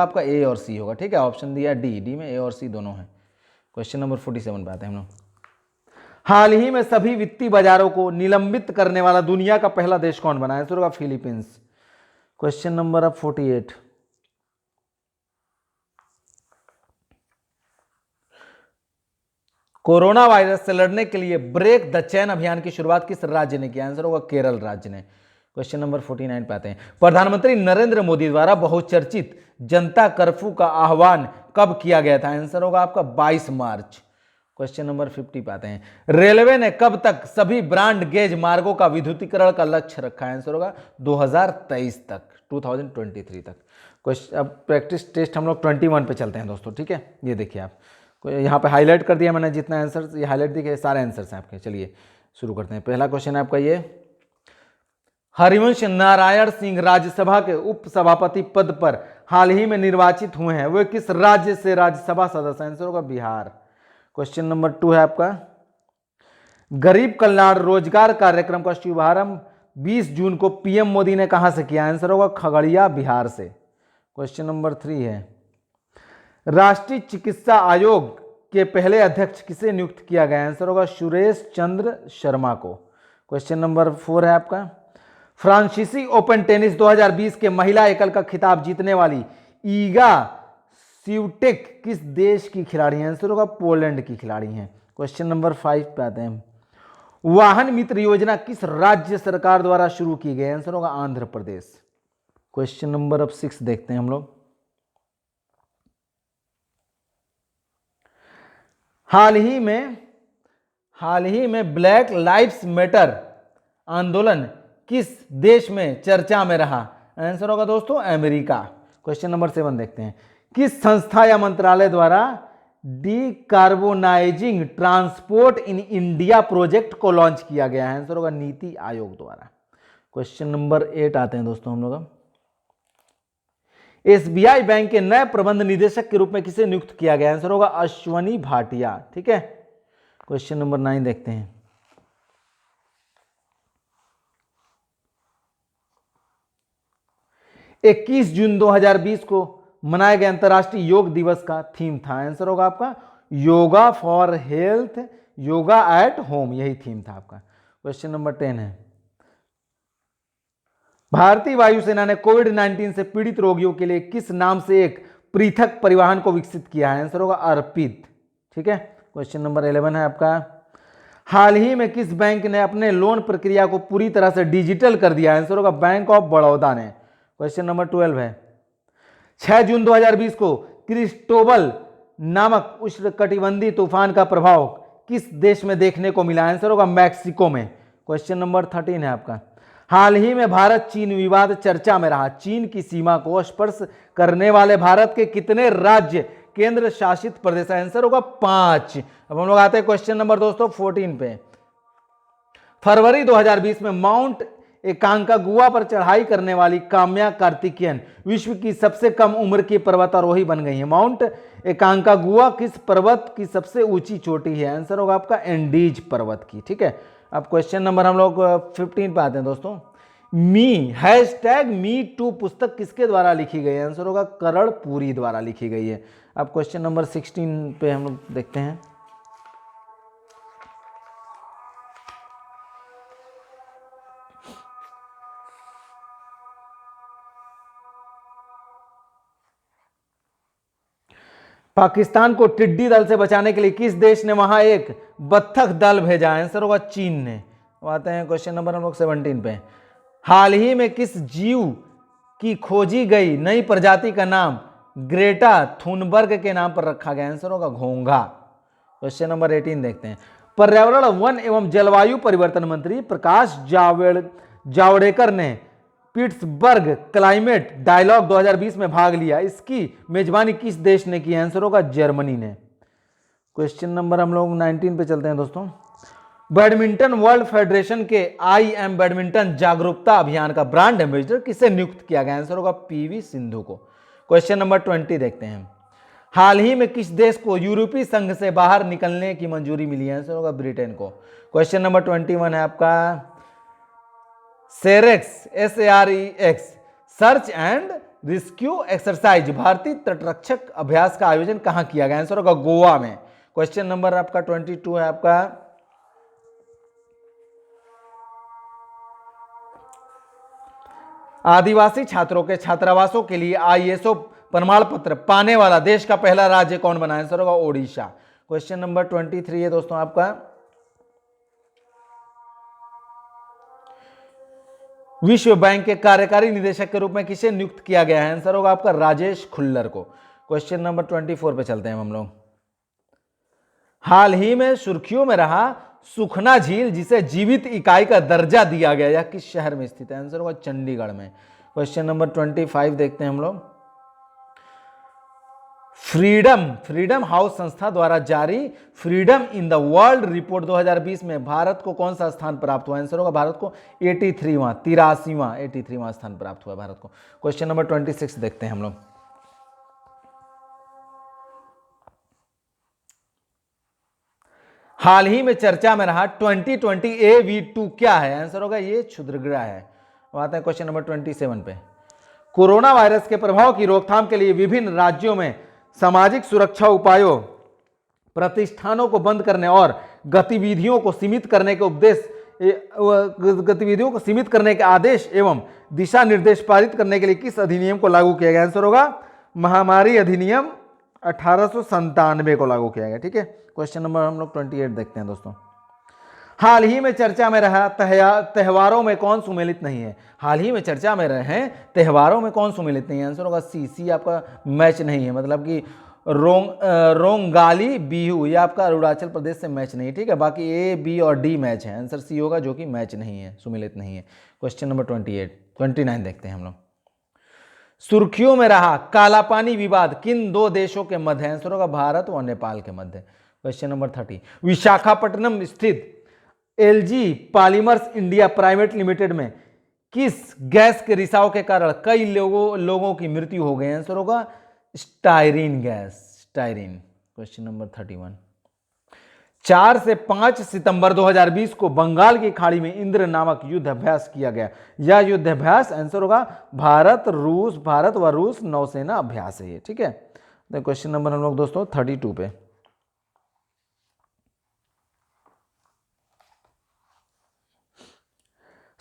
आपका, ए और सी होगा। ठीक है, ऑप्शन दिया डी में ए और सी दोनों है। क्वेश्चन नंबर 47 पे आते हैं हम लोग। हाल ही में सभी वित्तीय बाजारों को निलंबित करने वाला दुनिया का पहला देश कौन बना है? आंसर होगा फिलीपींस। क्वेश्चन नंबर अब 48, कोरोना वायरस से लड़ने के लिए ब्रेक द चेन अभियान की शुरुआत किस राज्य ने किया? आंसर होगा केरल राज्य ने। क्वेश्चन नंबर 49 पे आते हैं। प्रधानमंत्री नरेंद्र मोदी द्वारा बहुचर्चित जनता कर्फ्यू का आह्वान कब किया गया था? आंसर होगा आपका 22 मार्च। क्वेश्चन नंबर 50 पे आते हैं। रेलवे ने कब तक सभी ब्रॉड गेज मार्गों का विद्युतीकरण का लक्ष्य रखा है? आंसर होगा 2023 तक, 2023 तक। क्वेश्चन अब प्रैक्टिस टेस्ट हम लोग 21 पे चलते हैं दोस्तों। ठीक है, ये देखिए आप यहाँ पे हाईलाइट कर दिया मैंने जितना आंसर, ये हाईलाइट दिखे सारे आंसर्स हैं आपके। चलिए शुरू करते हैं। पहला क्वेश्चन है आपका ये, हरिवंश नारायण सिंह राज्यसभा के उपसभापति पद पर हाल ही में निर्वाचित हुए हैं, वे किस राज्य से राज्यसभा सदस्य? आंसर होगा बिहार। क्वेश्चन नंबर 2 है आपका, गरीब कल्याण रोजगार कार्यक्रम का शुभारंभ 20 जून को पीएम मोदी ने कहां से किया? आंसर होगा खगड़िया बिहार से। क्वेश्चन नंबर 3 है, राष्ट्रीय चिकित्सा आयोग के पहले अध्यक्ष किसे नियुक्त किया गया? आंसर होगा सुरेश चंद्र शर्मा को। क्वेश्चन नंबर 4 है आपका, फ्रांसीसी ओपन टेनिस 2020 के महिला एकल का खिताब जीतने वाली ईगा स्विटेक किस देश की खिलाड़ी हैं? आंसर होगा पोलैंड की खिलाड़ी हैं। क्वेश्चन नंबर 5 पे आते हैं। वाहन मित्र योजना किस राज्य सरकार द्वारा शुरू की गई? आंसर होगा आंध्र प्रदेश। क्वेश्चन नंबर अब 6 देखते हैं हम लोग। हाल ही में ब्लैक लाइव्स मैटर आंदोलन किस देश में चर्चा में रहा? आंसर होगा दोस्तों अमेरिका। क्वेश्चन नंबर 7 देखते हैं। किस संस्था या मंत्रालय द्वारा decarbonising transport in India project को लॉन्च किया गया है? आंसर होगा नीति आयोग द्वारा। क्वेश्चन नंबर 8 आते हैं दोस्तों हम लोग। एसबीआई बैंक के नए प्रबंध निदेशक के रूप में किसे नियुक्त किया गया? आंसर होगा अश्वनी भाटिया। ठीक है, क्वेश्चन नंबर 9 देखते हैं। इक्कीस जून 2020 को मनाए गए अंतर्राष्ट्रीय योग दिवस का थीम था? आंसर होगा आपका yoga for health, yoga at home, यही थीम था आपका। क्वेश्चन नंबर 10 है। भारतीय वायुसेना ने कोविड-19 से पीड़ित रोगियों के लिए किस नाम से एक पृथक परिवहन को विकसित किया है? आंसर होगा अर्पित। ठीक है, क्वेश्चन नंबर 11 है आपका। हाल ही में किस बैंक ने अपने लोन प्रक्रिया को पूरी तरह से डिजिटल कर दिया? आंसर होगा बैंक ऑफ बड़ौदा ने। क्वेश्चन नंबर 12 है। 6 जून 2020 को क्रिस्टोबल नामक उष्णकटिबंधीय तूफान का प्रभाव किस देश में देखने को मिला? आंसर होगा मैक्सिको में। क्वेश्चन नंबर 13 है आपका। हाल ही में भारत चीन विवाद चर्चा में रहा। चीन की सीमा को स्पर्श करने वाले भारत के कितने राज्य केंद्र शासित प्रदेश? आंसर होगा 5। अब हम लोग आते हैं क्वेश्चन नंबर दोस्तों 14 पे। फरवरी 2020 में माउंट एकांकागुआ पर चढ़ाई करने वाली काम्या कार्तिकेयन विश्व की सबसे कम उम्र की पर्वतारोही बन गई है। माउंट एकांकागुआ किस पर्वत की सबसे ऊंची चोटी है? आंसर होगा आपका एंडीज पर्वत की। ठीक है, अब क्वेश्चन नंबर हम लोग 15 पे आते हैं दोस्तों। #MeToo पुस्तक किसके द्वारा लिखी गई है? आंसर होगा करणपुरी द्वारा लिखी गई है। अब क्वेश्चन नंबर 16 पे हम लोग देखते हैं। पाकिस्तान को टिड्डी दल से बचाने के लिए किस देश ने वहां एक बत्तख दल भेजा? आंसर होगा चीन ने। आते हैं क्वेश्चन नंबर हम लोग 17 पे। हाल ही में किस जीव की खोजी गई नई प्रजाति का नाम ग्रेटा थुनबर्ग के नाम पर रखा गया? आंसर होगा घोंघा। क्वेश्चन नंबर 18 देखते हैं। पर्यावरण, वन एवं जलवायु परिवर्तन मंत्री प्रकाश जावड़ेकर ने पिट्सबर्ग क्लाइमेट डायलॉग 2020 में भाग लिया। इसकी मेजबानी किस देश ने की? आंसर होगा जर्मनी ने। क्वेश्चन नंबर हम लोग 19 पे चलते हैं दोस्तों। बैडमिंटन वर्ल्ड फेडरेशन के IM बैडमिंटन जागरूकता अभियान का ब्रांड एम्बेसडर किसे नियुक्त किया गया? आंसर होगा PV सिंधु को। क्वेश्चन नंबर 20 देखते हैं। हाल ही में किस देश को यूरोपीय संघ से बाहर निकलने की मंजूरी मिली है? आंसर होगा ब्रिटेन को। क्वेश्चन नंबर 21 है आपका। SAREX search and rescue exercise भारतीय तटरक्षक अभ्यास का आयोजन कहां किया गया? आंसर होगा गोवा में। क्वेश्चन नंबर आपका 22 है आपका। आदिवासी छात्रों के छात्रावासों के लिए ISO प्रमाण पत्र पाने वाला देश का पहला राज्य कौन बना? आंसर होगा ओडिशा। क्वेश्चन नंबर 23 है दोस्तों आपका। विश्व बैंक के कार्यकारी निदेशक के रूप में किसे नियुक्त किया गया है? आंसर होगा आपका राजेश खुल्लर को। क्वेश्चन नंबर 24 पे चलते हैं हम लोग। हाल ही में सुर्खियों में रहा सुखना झील जिसे जीवित इकाई का दर्जा दिया गया, यह किस शहर में स्थित है? आंसर होगा चंडीगढ़ में। क्वेश्चन नंबर 25 देखते हैं हम लोग। फ्रीडम हाउस संस्था द्वारा जारी freedom in the world report 2020 में भारत को कौन सा स्थान प्राप्त हुआ? आंसर होगा भारत को 83वां स्थान प्राप्त हुआ भारत को। क्वेश्चन नंबर 26 देखते हैं हम लोग। हाल ही में चर्चा में रहा 2020 AV2 क्या है? आंसर होगा ये क्षुद्रग्रह है। आते हैं क्वेश्चन नंबर 27 पे। कोरोना वायरस के प्रभाव की रोकथाम के लिए विभिन्न राज्यों में सामाजिक सुरक्षा उपायों, प्रतिष्ठानों को बंद करने और गतिविधियों को सीमित करने के आदेश एवं दिशा निर्देश पारित करने के लिए किस अधिनियम को लागू किया गया? आंसर होगा महामारी अधिनियम 1897 को लागू किया गया। ठीक है, क्वेश्चन नंबर हम लोग 28 देखते हैं दोस्तों। हाल ही में चर्चा में रहा त्योहारों में कौन सम्मिलित नहीं है। हाल ही में चर्चा में रहे हैं त्योहारों में कौन सम्मिलित नहीं है। आंसर होगा सी आपका मैच नहीं है, मतलब कि रोंगाली बिहू ये आपका अरुणाचल प्रदेश से मैच नहीं। ठीक है, बाकी ए बी और डी मैच है। आंसर सी होगा जो कि मैच नहीं है, सम्मिलित नहीं है। क्वेश्चन नंबर 29 देखते हैं हम लोग। सुर्खियों में रहा काला पानी विवाद किन दो देशों के मध्य है। आंसर होगा भारत और नेपाल के मध्य। क्वेश्चन नंबर 30 विशाखापट्टनम स्थित LG polymers India private limited में किस गैस के रिसाव के कारण कई लोगों की मृत्यु हो गई। आंसर होगा styrene gas, styrene. Question number 31 4 से 5 सितंबर 2020 को बंगाल की खाड़ी में इंद्र नामक युद्ध अभ्यास किया गया। यह युद्ध अभ्यास आंसर होगा भारत व रूस नौसेना अभ्यास है ये। ठीक है, तो क्वेश्चन नंबर हम लोग दोस्तों 32 पे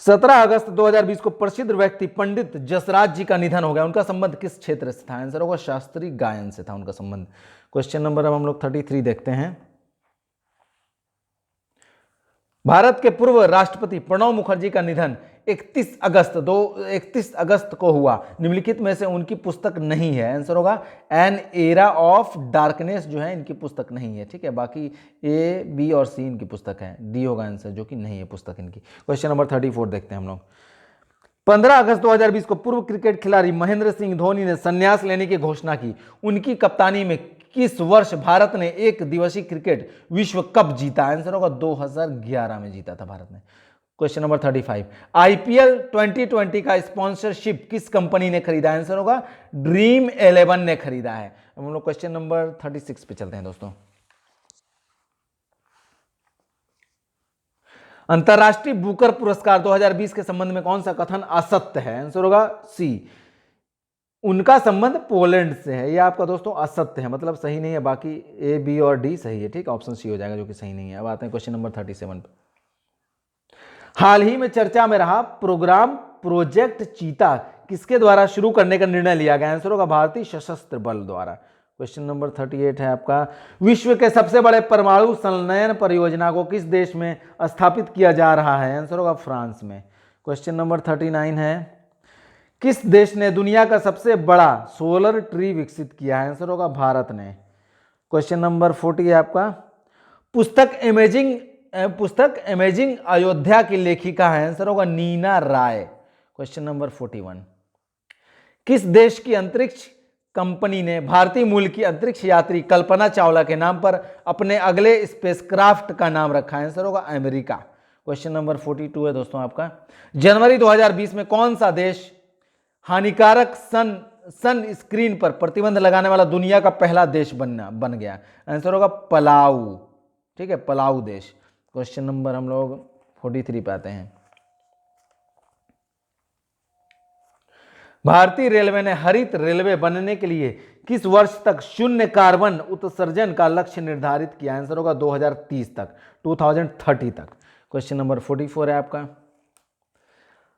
17 अगस्त 2020 को प्रसिद्ध व्यक्ति पंडित जसराज जी का निधन हो गया। उनका संबंध किस क्षेत्र से था। आंसर होगा शास्त्रीय गायन से था उनका संबंध। क्वेश्चन नंबर अब हम लोग 33 देखते हैं। भारत के पूर्व राष्ट्रपति प्रणब मुखर्जी का निधन 31 अगस्त को हुआ। निम्नलिखित में से उनकी पुस्तक नहीं है। आंसर होगा एन एरा ऑफ डार्कनेस जो है इनकी पुस्तक नहीं है। ठीक है, बाकी ए बी और सी इनकी पुस्तक है। डी होगा आंसर जो कि नहीं है पुस्तक इनकी। क्वेश्चन नंबर 34 देखते हैं हम लोग। 15 अगस्त 2020 को पूर्व क्रिकेट खिलाड़ी महेंद्र सिंह धोनी ने संन्यास लेने की घोषणा की। उनकी कप्तानी में किस वर्ष भारत ने एक दिवसीय क्रिकेट विश्व कप जीता। आंसर होगा 2011 में जीता था भारत ने। क्वेश्चन नंबर 35 आईपीएल 2020 का स्पॉन्सरशिप किस कंपनी ने खरीदा। आंसर होगा ड्रीम 11 ने खरीदा है। हम लोग क्वेश्चन नंबर 36 पे चलते हैं दोस्तों। अंतरराष्ट्रीय बुकर पुरस्कार 2020 के संबंध में कौन सा कथन असत्य है। आंसर होगा सी, उनका संबंध पोलैंड से है। यह आपका दोस्तों असत्य है, मतलब सही नहीं है। बाकी ए बी और डी सही है। ठीक, ऑप्शन सी हो जाएगा जो कि सही नहीं है। अब आते हैं क्वेश्चन नंबर 37 पे। हाल ही में चर्चा में रहा प्रोग्राम प्रोजेक्ट चीता किसके द्वारा शुरू करने का निर्णय लिया गया। आंसर होगा भारतीय सशस्त्र बल द्वारा। क्वेश्चन नंबर 38 है आपका। विश्व के सबसे बड़े परमाणु संलयन परियोजना को किस देश में स्थापित किया जा रहा है। आंसर होगा फ्रांस में। क्वेश्चन नंबर 39 है। किस देश ने दुनिया का सबसे बड़ा सोलर ट्री विकसित किया है। आंसर होगा भारत ने। क्वेश्चन नंबर 40 है आपका। पुस्तक अमेजिंग अयोध्या की लेखिका है। आंसर होगा नीना राय। क्वेश्चन नंबर 41 किस देश की अंतरिक्ष कंपनी ने भारतीय मूल की अंतरिक्ष यात्री कल्पना चावला के नाम पर अपने अगले स्पेसक्राफ्ट का नाम रखा है। आंसर होगा अमेरिका। क्वेश्चन नंबर 42 है दोस्तों आपका। जनवरी 2020 में कौन सा देश हानिकारक सन स्क्रीन पर प्रतिबंध लगाने वाला दुनिया का पहला देश बन गया। आंसर होगा पलाऊ। ठीक है, पलाऊ देश। क्वेश्चन नंबर हम लोग 43 पे आते हैं। भारतीय रेलवे ने हरित रेलवे बनने के लिए किस वर्ष तक शून्य कार्बन उत्सर्जन का लक्ष्य निर्धारित किया। आंसर होगा 2030 तक, 2030 तक। क्वेश्चन नंबर 44 है आपका।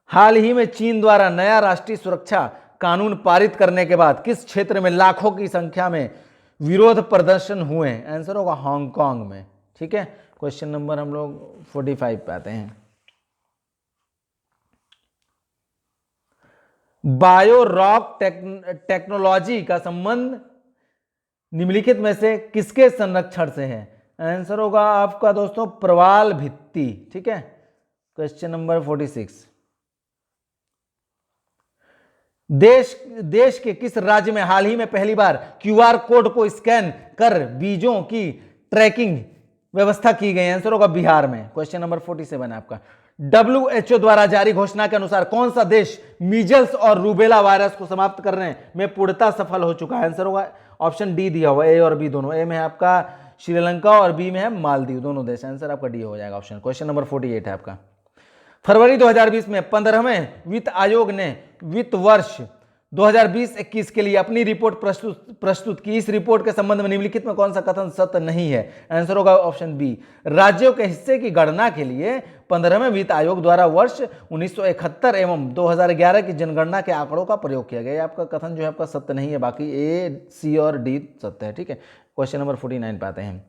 हाल ही में चीन द्वारा नया राष्ट्रीय सुरक्षा कानून पारित करने के बाद किस क्षेत्र में लाखों की संख्या में विरोध प्रदर्शन हुए। आंसर होगा हांगकांग में। ठीक है, क्वेश्चन नंबर हम लोग 45 पे आते हैं। बायो रॉक टेक्नोलॉजी का संबंध निम्नलिखित में से किसके संरक्षण से है। आंसर होगा आपका दोस्तों प्रवाल भित्ति। ठीक है, क्वेश्चन नंबर 46 देश के किस राज्य में हाल ही में पहली बार क्यूआर कोड को स्कैन कर बीजों की ट्रैकिंग व्यवस्था की गई। आंसर होगा बिहार में। क्वेश्चन नंबर 47 है आपका। WHO द्वारा जारी घोषणा के अनुसार कौन सा देश मीजल्स और रूबेला वायरस को समाप्त करने में पूर्णतः सफल हो चुका है। आंसर होगा ऑप्शन डी दिया हुआ, ए और बी दोनों। ए में है आपका श्रीलंका और बी में है मालदीव, दोनों देश। आंसर आपका डी हो जाएगा ऑप्शन। क्वेश्चन नंबर 48 है आपका। फरवरी 2020 में 15वें वित्त आयोग ने वित्त वर्ष 2020-21 के लिए अपनी रिपोर्ट प्रस्तुत की। इस रिपोर्ट के संबंध में निम्नलिखित में कौन सा कथन सत्य नहीं है? आंसर होगा ऑप्शन बी। राज्यों के हिस्से की गणना के लिए 15वें वित्त आयोग द्वारा वर्ष 1971 एवं 2011 की जनगणना के आंकड़ों का प्रयोग किया गया। आपका कथन जो है आपका सत्य नहीं है, बाकी ए, सी और डी सत्य है। ठीक है, क्वेश्चन नंबर 49 पे आते हैं।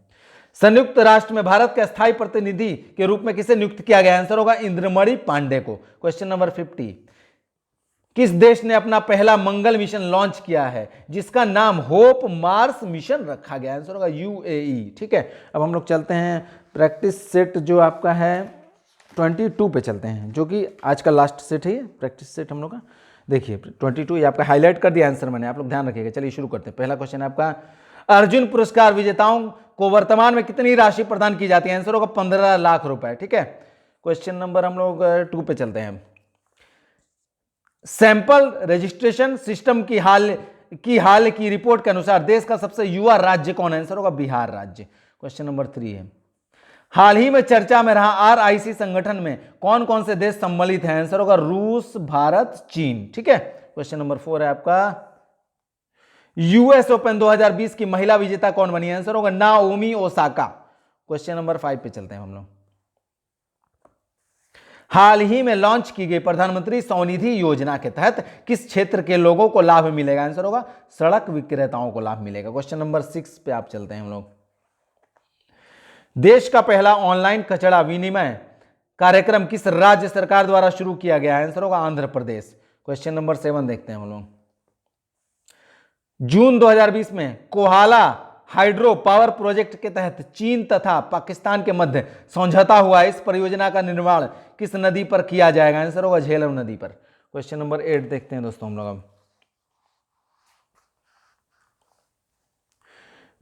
संयुक्त राष्ट्र में भारत के स्थायी प्रतिनिधि के रूप में किसे नियुक्त किया गया? आंसर होगा इंद्रमणि पांडे को। क्वेश्चन नंबर 50, किस देश ने अपना पहला मंगल मिशन लॉन्च किया है जिसका नाम होप मार्स मिशन रखा गया? आंसर होगा यूएई। ठीक है, अब हम लोग चलते हैं प्रैक्टिस सेट जो आपका है 22 पे चलते हैं, जो कि आज का लास्ट सेट है प्रैक्टिस सेट हम लोग का। देखिए 22 ये आपका हाईलाइट कर दिया आंसर मैंने, आप लोग ध्यान रखिएगा। चलिए शुरू करते हैं। पहला क्वेश्चन है आपका, अर्जुन पुरस्कार विजेताओं को वर्तमान में कितनी राशि प्रदान की जाती है? आंसर होगा 15 लाख रुपए। ठीक है, क्वेश्चन नंबर हम लोग 2 पे चलते हैं। सैंपल रजिस्ट्रेशन सिस्टम की हाल की रिपोर्ट के अनुसार देश का सबसे युवा राज्य कौन है? आंसर होगा बिहार राज्य। क्वेश्चन नंबर 3 है, हाल ही में चर्चा में रहा आरआईसी संगठन में कौन कौन से देश सम्मिलित हैं? आंसर होगा रूस, भारत, चीन। ठीक है, क्वेश्चन नंबर 4 है आपका, यूएस ओपन 2020 की महिला विजेता कौन बनी? आंसर होगा नाओमी ओसाका। क्वेश्चन नंबर 5 पे चलते हैं हम लोग। हाल ही में लॉन्च की गई प्रधानमंत्री स्वनिधि योजना के तहत किस क्षेत्र के लोगों को लाभ मिलेगा? आंसर होगा सड़क विक्रेताओं को लाभ मिलेगा। क्वेश्चन नंबर 6 पे आप चलते हैं हम लोग। देश का पहला ऑनलाइन कचरा विनिमय कार्यक्रम किस राज्य सरकार द्वारा शुरू किया गया? आंसर होगा आंध्र प्रदेश। क्वेश्चन नंबर 7 देखते हैं हम लोग। जून 2020 में कोहाला हाइड्रो पावर प्रोजेक्ट के तहत चीन तथा पाकिस्तान के मध्य समझौता हुआ। इस परियोजना का निर्माण किस नदी पर किया जाएगा? आंसर होगा झेलम नदी पर। क्वेश्चन नंबर 8 देखते हैं दोस्तों हम लोग अब।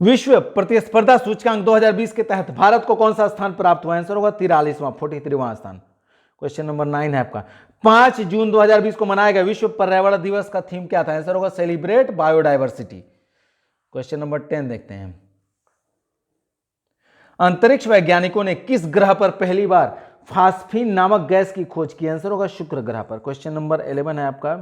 विश्व प्रतिस्पर्धा सूचकांक 2020 के तहत भारत को कौन सा स्थान प्राप्त हुआ? आंसर होगा 43वां 43वां स्थान। क्वेश्चन नंबर 9 है आपका, 5 जून 2020 को मनाया गया विश्व पर्यावरण दिवस का थीम क्या था? आंसर होगा सेलिब्रेट बायोडायवर्सिटी। क्वेश्चन नंबर 10 देखते हैं। अंतरिक्ष वैज्ञानिकों ने किस ग्रह पर पहली बार फास्फीन नामक गैस की खोज की? आंसर होगा शुक्र ग्रह पर। क्वेश्चन नंबर 11 है आपका,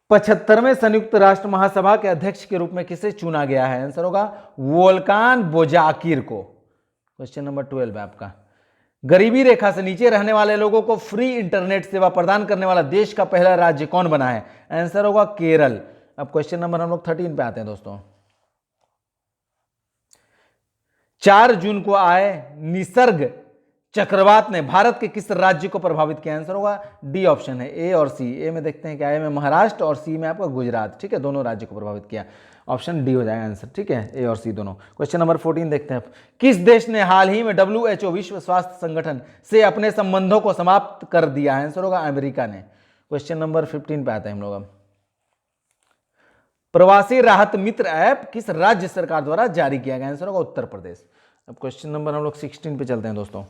75वें संयुक्त राष्ट्र महासभा के अध्यक्ष के रूप में किसे चुना गया है? आंसर होगा वोल्कान बोजाकिर को। क्वेश्चन नंबर 12 है आपका, गरीबी रेखा से नीचे रहने वाले लोगों को फ्री इंटरनेट सेवा प्रदान करने वाला देश का पहला राज्य कौन बना है? आंसर होगा केरल। अब क्वेश्चन नंबर हम लोग 13 पे आते हैं दोस्तों। 4 जून को आए निसर्ग चक्रवात ने भारत के किस राज्य को प्रभावित किया? आंसर होगा डी ऑप्शन है, ए और सी। ए में देखते हैं क्या, ए में महाराष्ट्र और सी में आपका गुजरात। ठीक है, दोनों राज्य को प्रभावित किया। ऑप्शन डी हो जाएगा आंसर। ठीक है, ए और सी दोनों। क्वेश्चन नंबर 14 देखते हैं, किस देश ने हाल ही में WHO विश्व स्वास्थ्य संगठन से अपने संबंधों को समाप्त कर दिया? आंसर होगा अमेरिका ने। क्वेश्चन नंबर 15 पे आते हैं हम लोग। प्रवासी राहत मित्र ऐप किस राज्य सरकार द्वारा जारी किया गया? आंसर होगा उत्तर प्रदेश। अब क्वेश्चन नंबर हम लोग 16 पे चलते हैं दोस्तों।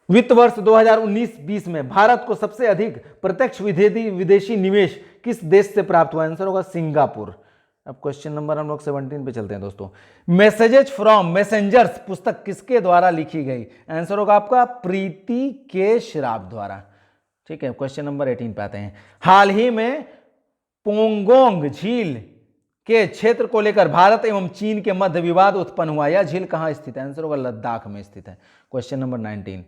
वित्त वर्ष 2019-20 में भारत को सबसे अधिक प्रत्यक्ष विदेशी निवेश किस देश से प्राप्त हुआ? आंसर होगा सिंगापुर। अब क्वेश्चन नंबर हम लोग 17 पे चलते हैं दोस्तों। मैसेजेस फ्रॉम मैसेंजर्स पुस्तक किसके द्वारा लिखी गई? आंसर होगा आपका प्रीति के श्राफ द्वारा। ठीक है, क्वेश्चन नंबर 18 पे आते हैं। हाल ही में पोंगोंग झील के क्षेत्र को लेकर भारत एवं चीन के मध्य विवाद उत्पन्न हुआ। यह झील कहां स्थित है? आंसर होगा लद्दाख में स्थित है। क्वेश्चन नंबर 19,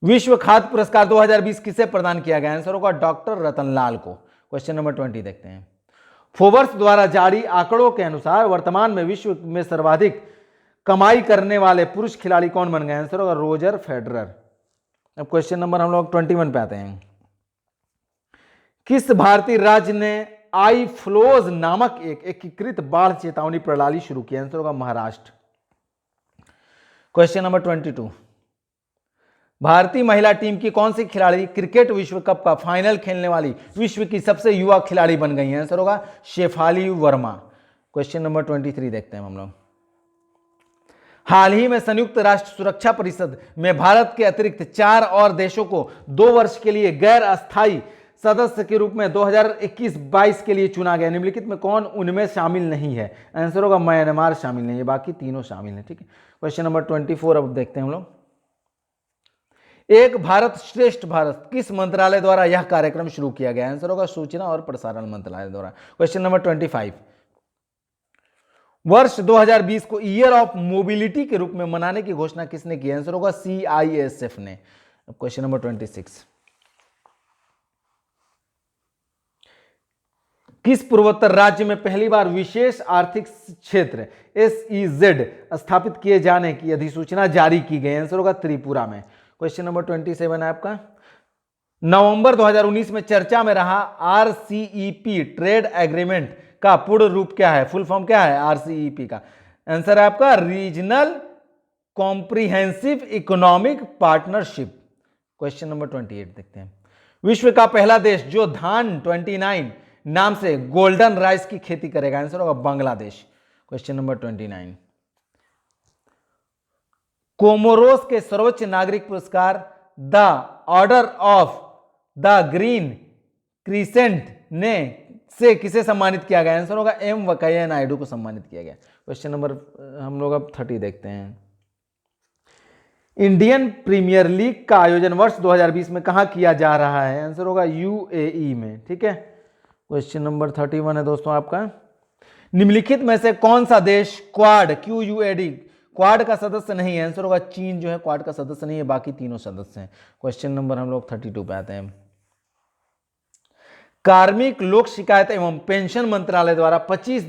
विश्व खाद्य पुरस्कार 2020 किसे प्रदान किया गया? आंसर होगा डॉक्टर रतनलाल को। क्वेश्चन नंबर 20 देखते हैं। फोर्ब्स द्वारा जारी आंकड़ों के अनुसार वर्तमान में विश्व में सर्वाधिक कमाई करने वाले पुरुष खिलाड़ी कौन बन गए? आंसर होगा रोजर फेडरर। अब क्वेश्चन नंबर हम लोग 21 पे आते हैं। किस भारतीय राज्य ने आई फ्लोज नामक एक एकीकृत बाढ़ चेतावनी प्रणाली शुरू की? आंसर होगा महाराष्ट्र। क्वेश्चन नंबर 22, भारतीय महिला टीम की कौन सी खिलाड़ी क्रिकेट विश्व कप का फाइनल खेलने वाली विश्व की सबसे युवा खिलाड़ी बन गई है? आंसर होगा शेफाली वर्मा। क्वेश्चन नंबर 23 देखते हैं हम लोग। हाल ही में संयुक्त राष्ट्र सुरक्षा परिषद में भारत के अतिरिक्त 4 और देशों को 2 वर्ष के लिए गैर अस्थायी सदस्य के रूप में 2021-22 के लिए चुना गया। निम्नलिखित में कौन उनमें शामिल नहीं है? आंसर होगा म्यांमार शामिल नहीं है, बाकी तीनों शामिल हैं। ठीक है, क्वेश्चन नंबर 24 अब देखते हैं हम लोग। एक भारत श्रेष्ठ भारत किस मंत्रालय द्वारा यह कार्यक्रम शुरू किया गया? आंसर होगा सूचना और प्रसारण मंत्रालय द्वारा। क्वेश्चन नंबर 25, वर्ष 2020 को ईयर ऑफ मोबिलिटी के रूप में मनाने की घोषणा किसने की? आंसर होगा CISF ने। क्वेश्चन नंबर 26, किस पूर्वोत्तर राज्य में पहली बार विशेष आर्थिक क्षेत्र SEZ स्थापित किए जाने की अधिसूचना जारी की गई? आंसर होगा त्रिपुरा में। क्वेश्चन नंबर 27 है आपका, नवंबर 2019 में चर्चा में रहा RCEP ट्रेड एग्रीमेंट का पूर्ण रूप क्या है? फुल फॉर्म क्या है RCEP का? आंसर है आपका regional comprehensive economic partnership. Question number 28 देखते हैं, विश्व का पहला देश जो धान 29 नाम से गोल्डन राइस की खेती करेगा? आंसर होगा बांग्लादेश। क्वेश्चन नंबर 29, कोमोरोस के सर्वोच्च नागरिक पुरस्कार the order of the green crescent ने से किसे सम्मानित किया गया? आंसर होगा M वेंकैया नायडू को सम्मानित किया गया। क्वेश्चन नंबर हम लोग अब 30 देखते हैं, इंडियन प्रीमियर लीग का आयोजन वर्ष 2020 में कहां किया जा रहा है? आंसर होगा UAE में। ठीक है, क्वेश्चन नंबर 31 है दोस्तों आपका, निम्नलिखित में से कौन सा देश क्वाड QUAD क्वाड का सदस्य नहीं है? आंसर होगा चीन जो है क्वाड का सदस्य नहीं है, बाकी तीनों सदस्य हैं। क्वेश्चन नंबर हम लोग 32 पे आते हैं, कार्मिक लोक शिकायत एवं पेंशन मंत्रालय द्वारा 25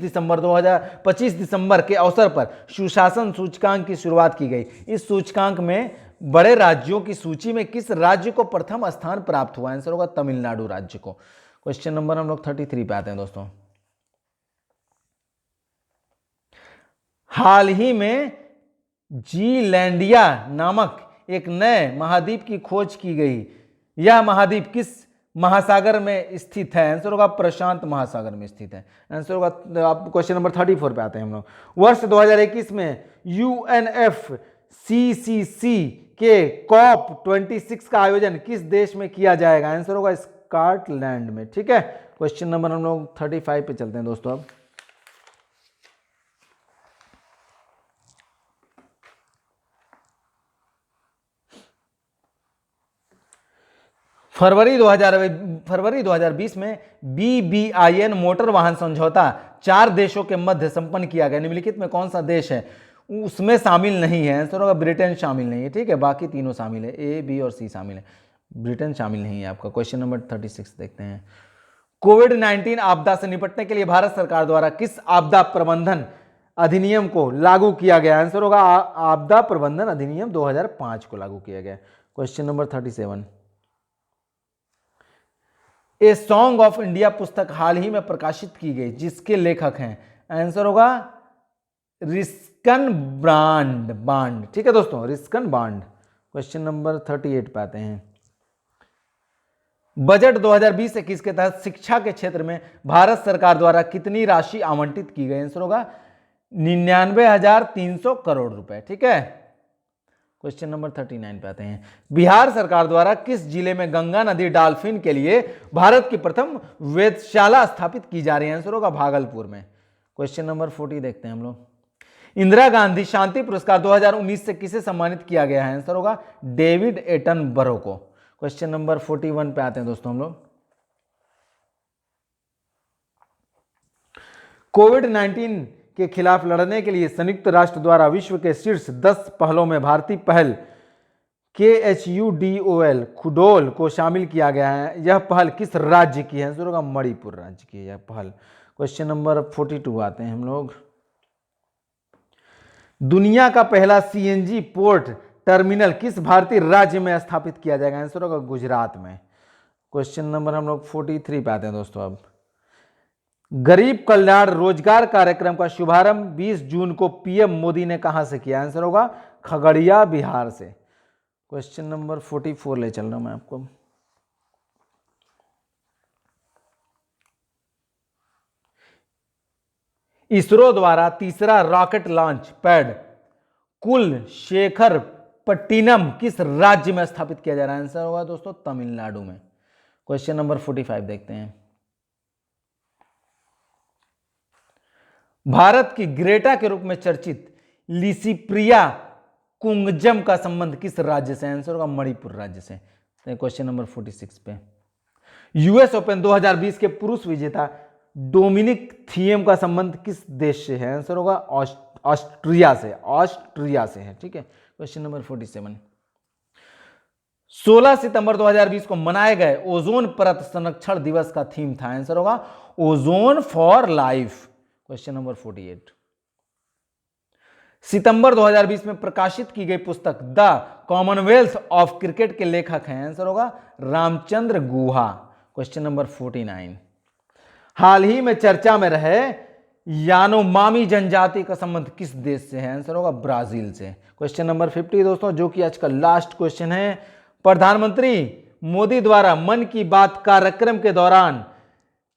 दिसंबर के अवसर पर सुशासन सूचकांक की शुरुआत की गई। इस सूचकांक में बड़े राज्यों की सूची में किस राज्य को प्रथम स्थान प्राप्त हुआ? आंसर होगा तमिलनाडु राज्य को। क्वेश्चन नंबर हम लोग 33 पे आते हैं दोस्तों, हाल ही में जीलैंडिया नामक एक नए महाद्वीप की खोज की गई। यह महाद्वीप किस महासागर में स्थित है? आंसर होगा प्रशांत महासागर में स्थित है। आंसर होगा आप क्वेश्चन नंबर 34 पे आते हैं हम लोग, वर्ष 2021 में UNFCCC के COP26 का आयोजन किस देश में किया जाएगा? आंसर होगा स्कॉटलैंड में। ठीक है, क्वेश्चन नंबर हम लोग 35 पे चलते हैं दोस्तों। अब फरवरी 2020 में BBIN मोटर वाहन समझौता 4 देशों के मध्य संपन्न किया गया। निम्नलिखित में कौन सा देश है उसमें शामिल नहीं है? आंसर होगा ब्रिटेन शामिल नहीं है। ठीक है, बाकी तीनों शामिल है, A, B और C शामिल है, ब्रिटेन शामिल नहीं है आपका। क्वेश्चन नंबर 36 देखते हैं, कोविड-19 आपदा से निपटने के लिए भारत सरकार द्वारा किस आपदा प्रबंधन अधिनियम को लागू किया गया? आंसर होगा आपदा प्रबंधन अधिनियम 2005 को लागू किया गया। Question number 37, a song of India पुस्तक हाल ही में प्रकाशित की गई, जिसके लेखक हैं? आंसर होगा रिस्कन बांड। ठीक है दोस्तों, रिस्कन बांड। क्वेश्चन नंबर 38 पे आते हैं, बजट 2020-21 के तहत शिक्षा के क्षेत्र में भारत सरकार द्वारा कितनी राशि आवंटित की गई? आंसर होगा 99,300 करोड़ रुपए। ठीक है, क्वेश्चन नंबर 39 पे आते हैं, बिहार सरकार द्वारा किस जिले में गंगा नदी डॉल्फिन के लिए भारत की प्रथम वेधशाला स्थापित की जा रही है? आंसर होगा भागलपुर में। क्वेश्चन नंबर 40 देखते हैं हम लोग, इंदिरा गांधी शांति पुरस्कार 2019 से किसे सम्मानित किया गया है? आंसर होगा डेविड एटनबरो को। क्वेश्चन नंबर 41 पे आते हैं दोस्तों हम लोग, कोविड-19 के खिलाफ लड़ने के लिए संयुक्त राष्ट्र द्वारा विश्व के शीर्ष 10 पहलों में भारतीय पहल KHUDOL खुडोल को शामिल किया गया है। यह पहल किस राज्य की है? आंसर होगा मणिपुर राज्य की यह पहल। क्वेश्चन नंबर 42 आते हैं हम लोग, दुनिया का पहला CNG पोर्ट टर्मिनल किस भारतीय राज्य में स्थापित किया जाएगा? आंसर होगा गुजरात में। क्वेश्चन नंबर हम लोग 43 पे आते हैं दोस्तों। अब गरीब कल्याण रोजगार कार्यक्रम का शुभारंभ 20 जून को PM मोदी ने कहां से किया? आंसर होगा खगड़िया बिहार से। क्वेश्चन नंबर 44 ले चल रहा हूं मैं आपको, इसरो द्वारा तीसरा रॉकेट लॉन्च पैड कुलशेखरपट्टिनम किस राज्य में स्थापित किया जा रहा है? आंसर होगा दोस्तों तमिलनाडु में। क्वेश्चन नंबर 45 देखते हैं, भारत की ग्रेटा के रूप में चर्चित लिसिप्रिया कुंगजम का संबंध किस राज्य से? आंसर होगा मणिपुर राज्य से। क्वेश्चन नंबर 46 पे, यूएस ओपन 2020 के पुरुष विजेता डोमिनिक थिएम का संबंध किस देश से है? आंसर होगा ऑस्ट्रिया से, ऑस्ट्रिया से है। ठीक है, क्वेश्चन नंबर 47, 16 सितंबर 2020 को मनाए गए ओजोन परत संरक्षण दिवस का थीम था? आंसर होगा ozone for life. Question number 48, सितंबर 2020 में प्रकाशित की गई पुस्तक द कॉमनवेल्थ ऑफ क्रिकेट के लेखक हैं? आंसर होगा रामचंद्र गुहा। क्वेश्चन नंबर 49, हाल ही में चर्चा में रहे यानोमामी जनजाति का संबंध किस देश से है? आंसर होगा ब्राजील से। क्वेश्चन नंबर 50 दोस्तों, जो कि आज का लास्ट क्वेश्चन है, प्रधानमंत्री मोदी द्वारा मन की बात कार्यक्रम के दौरान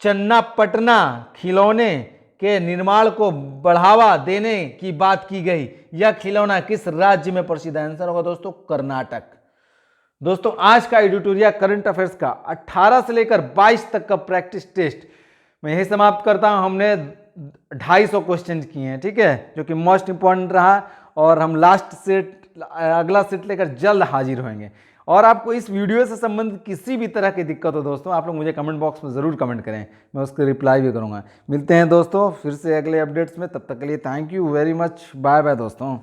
चन्नापटना खिलौने के निर्माण को बढ़ावा देने की बात की गई। यह खिलौना किस राज्य में प्रसिद्ध है? आंसर होगा दोस्तों कर्नाटक। दोस्तों आज का एडिटोरियल करंट अफेयर्स का 18 से लेकर 22 तक का प्रैक्टिस टेस्ट मैं यही समाप्त करता हूं। हमने 250 क्वेश्चन किए हैं, ठीक है, जो कि मोस्ट इंपॉर्टेंट रहा, और हम लास्ट सेट अगला सेट लेकर जल्द हाजिर होंगे। और आपको इस वीडियो से संबंधित किसी भी तरह की दिक्कत हो दोस्तों, आप लोग मुझे कमेंट बॉक्स में ज़रूर कमेंट करें, मैं उसके रिप्लाई भी करूंगा। मिलते हैं दोस्तों फिर से अगले अपडेट्स में, तब तक के लिए thank you very much, bye bye दोस्तों।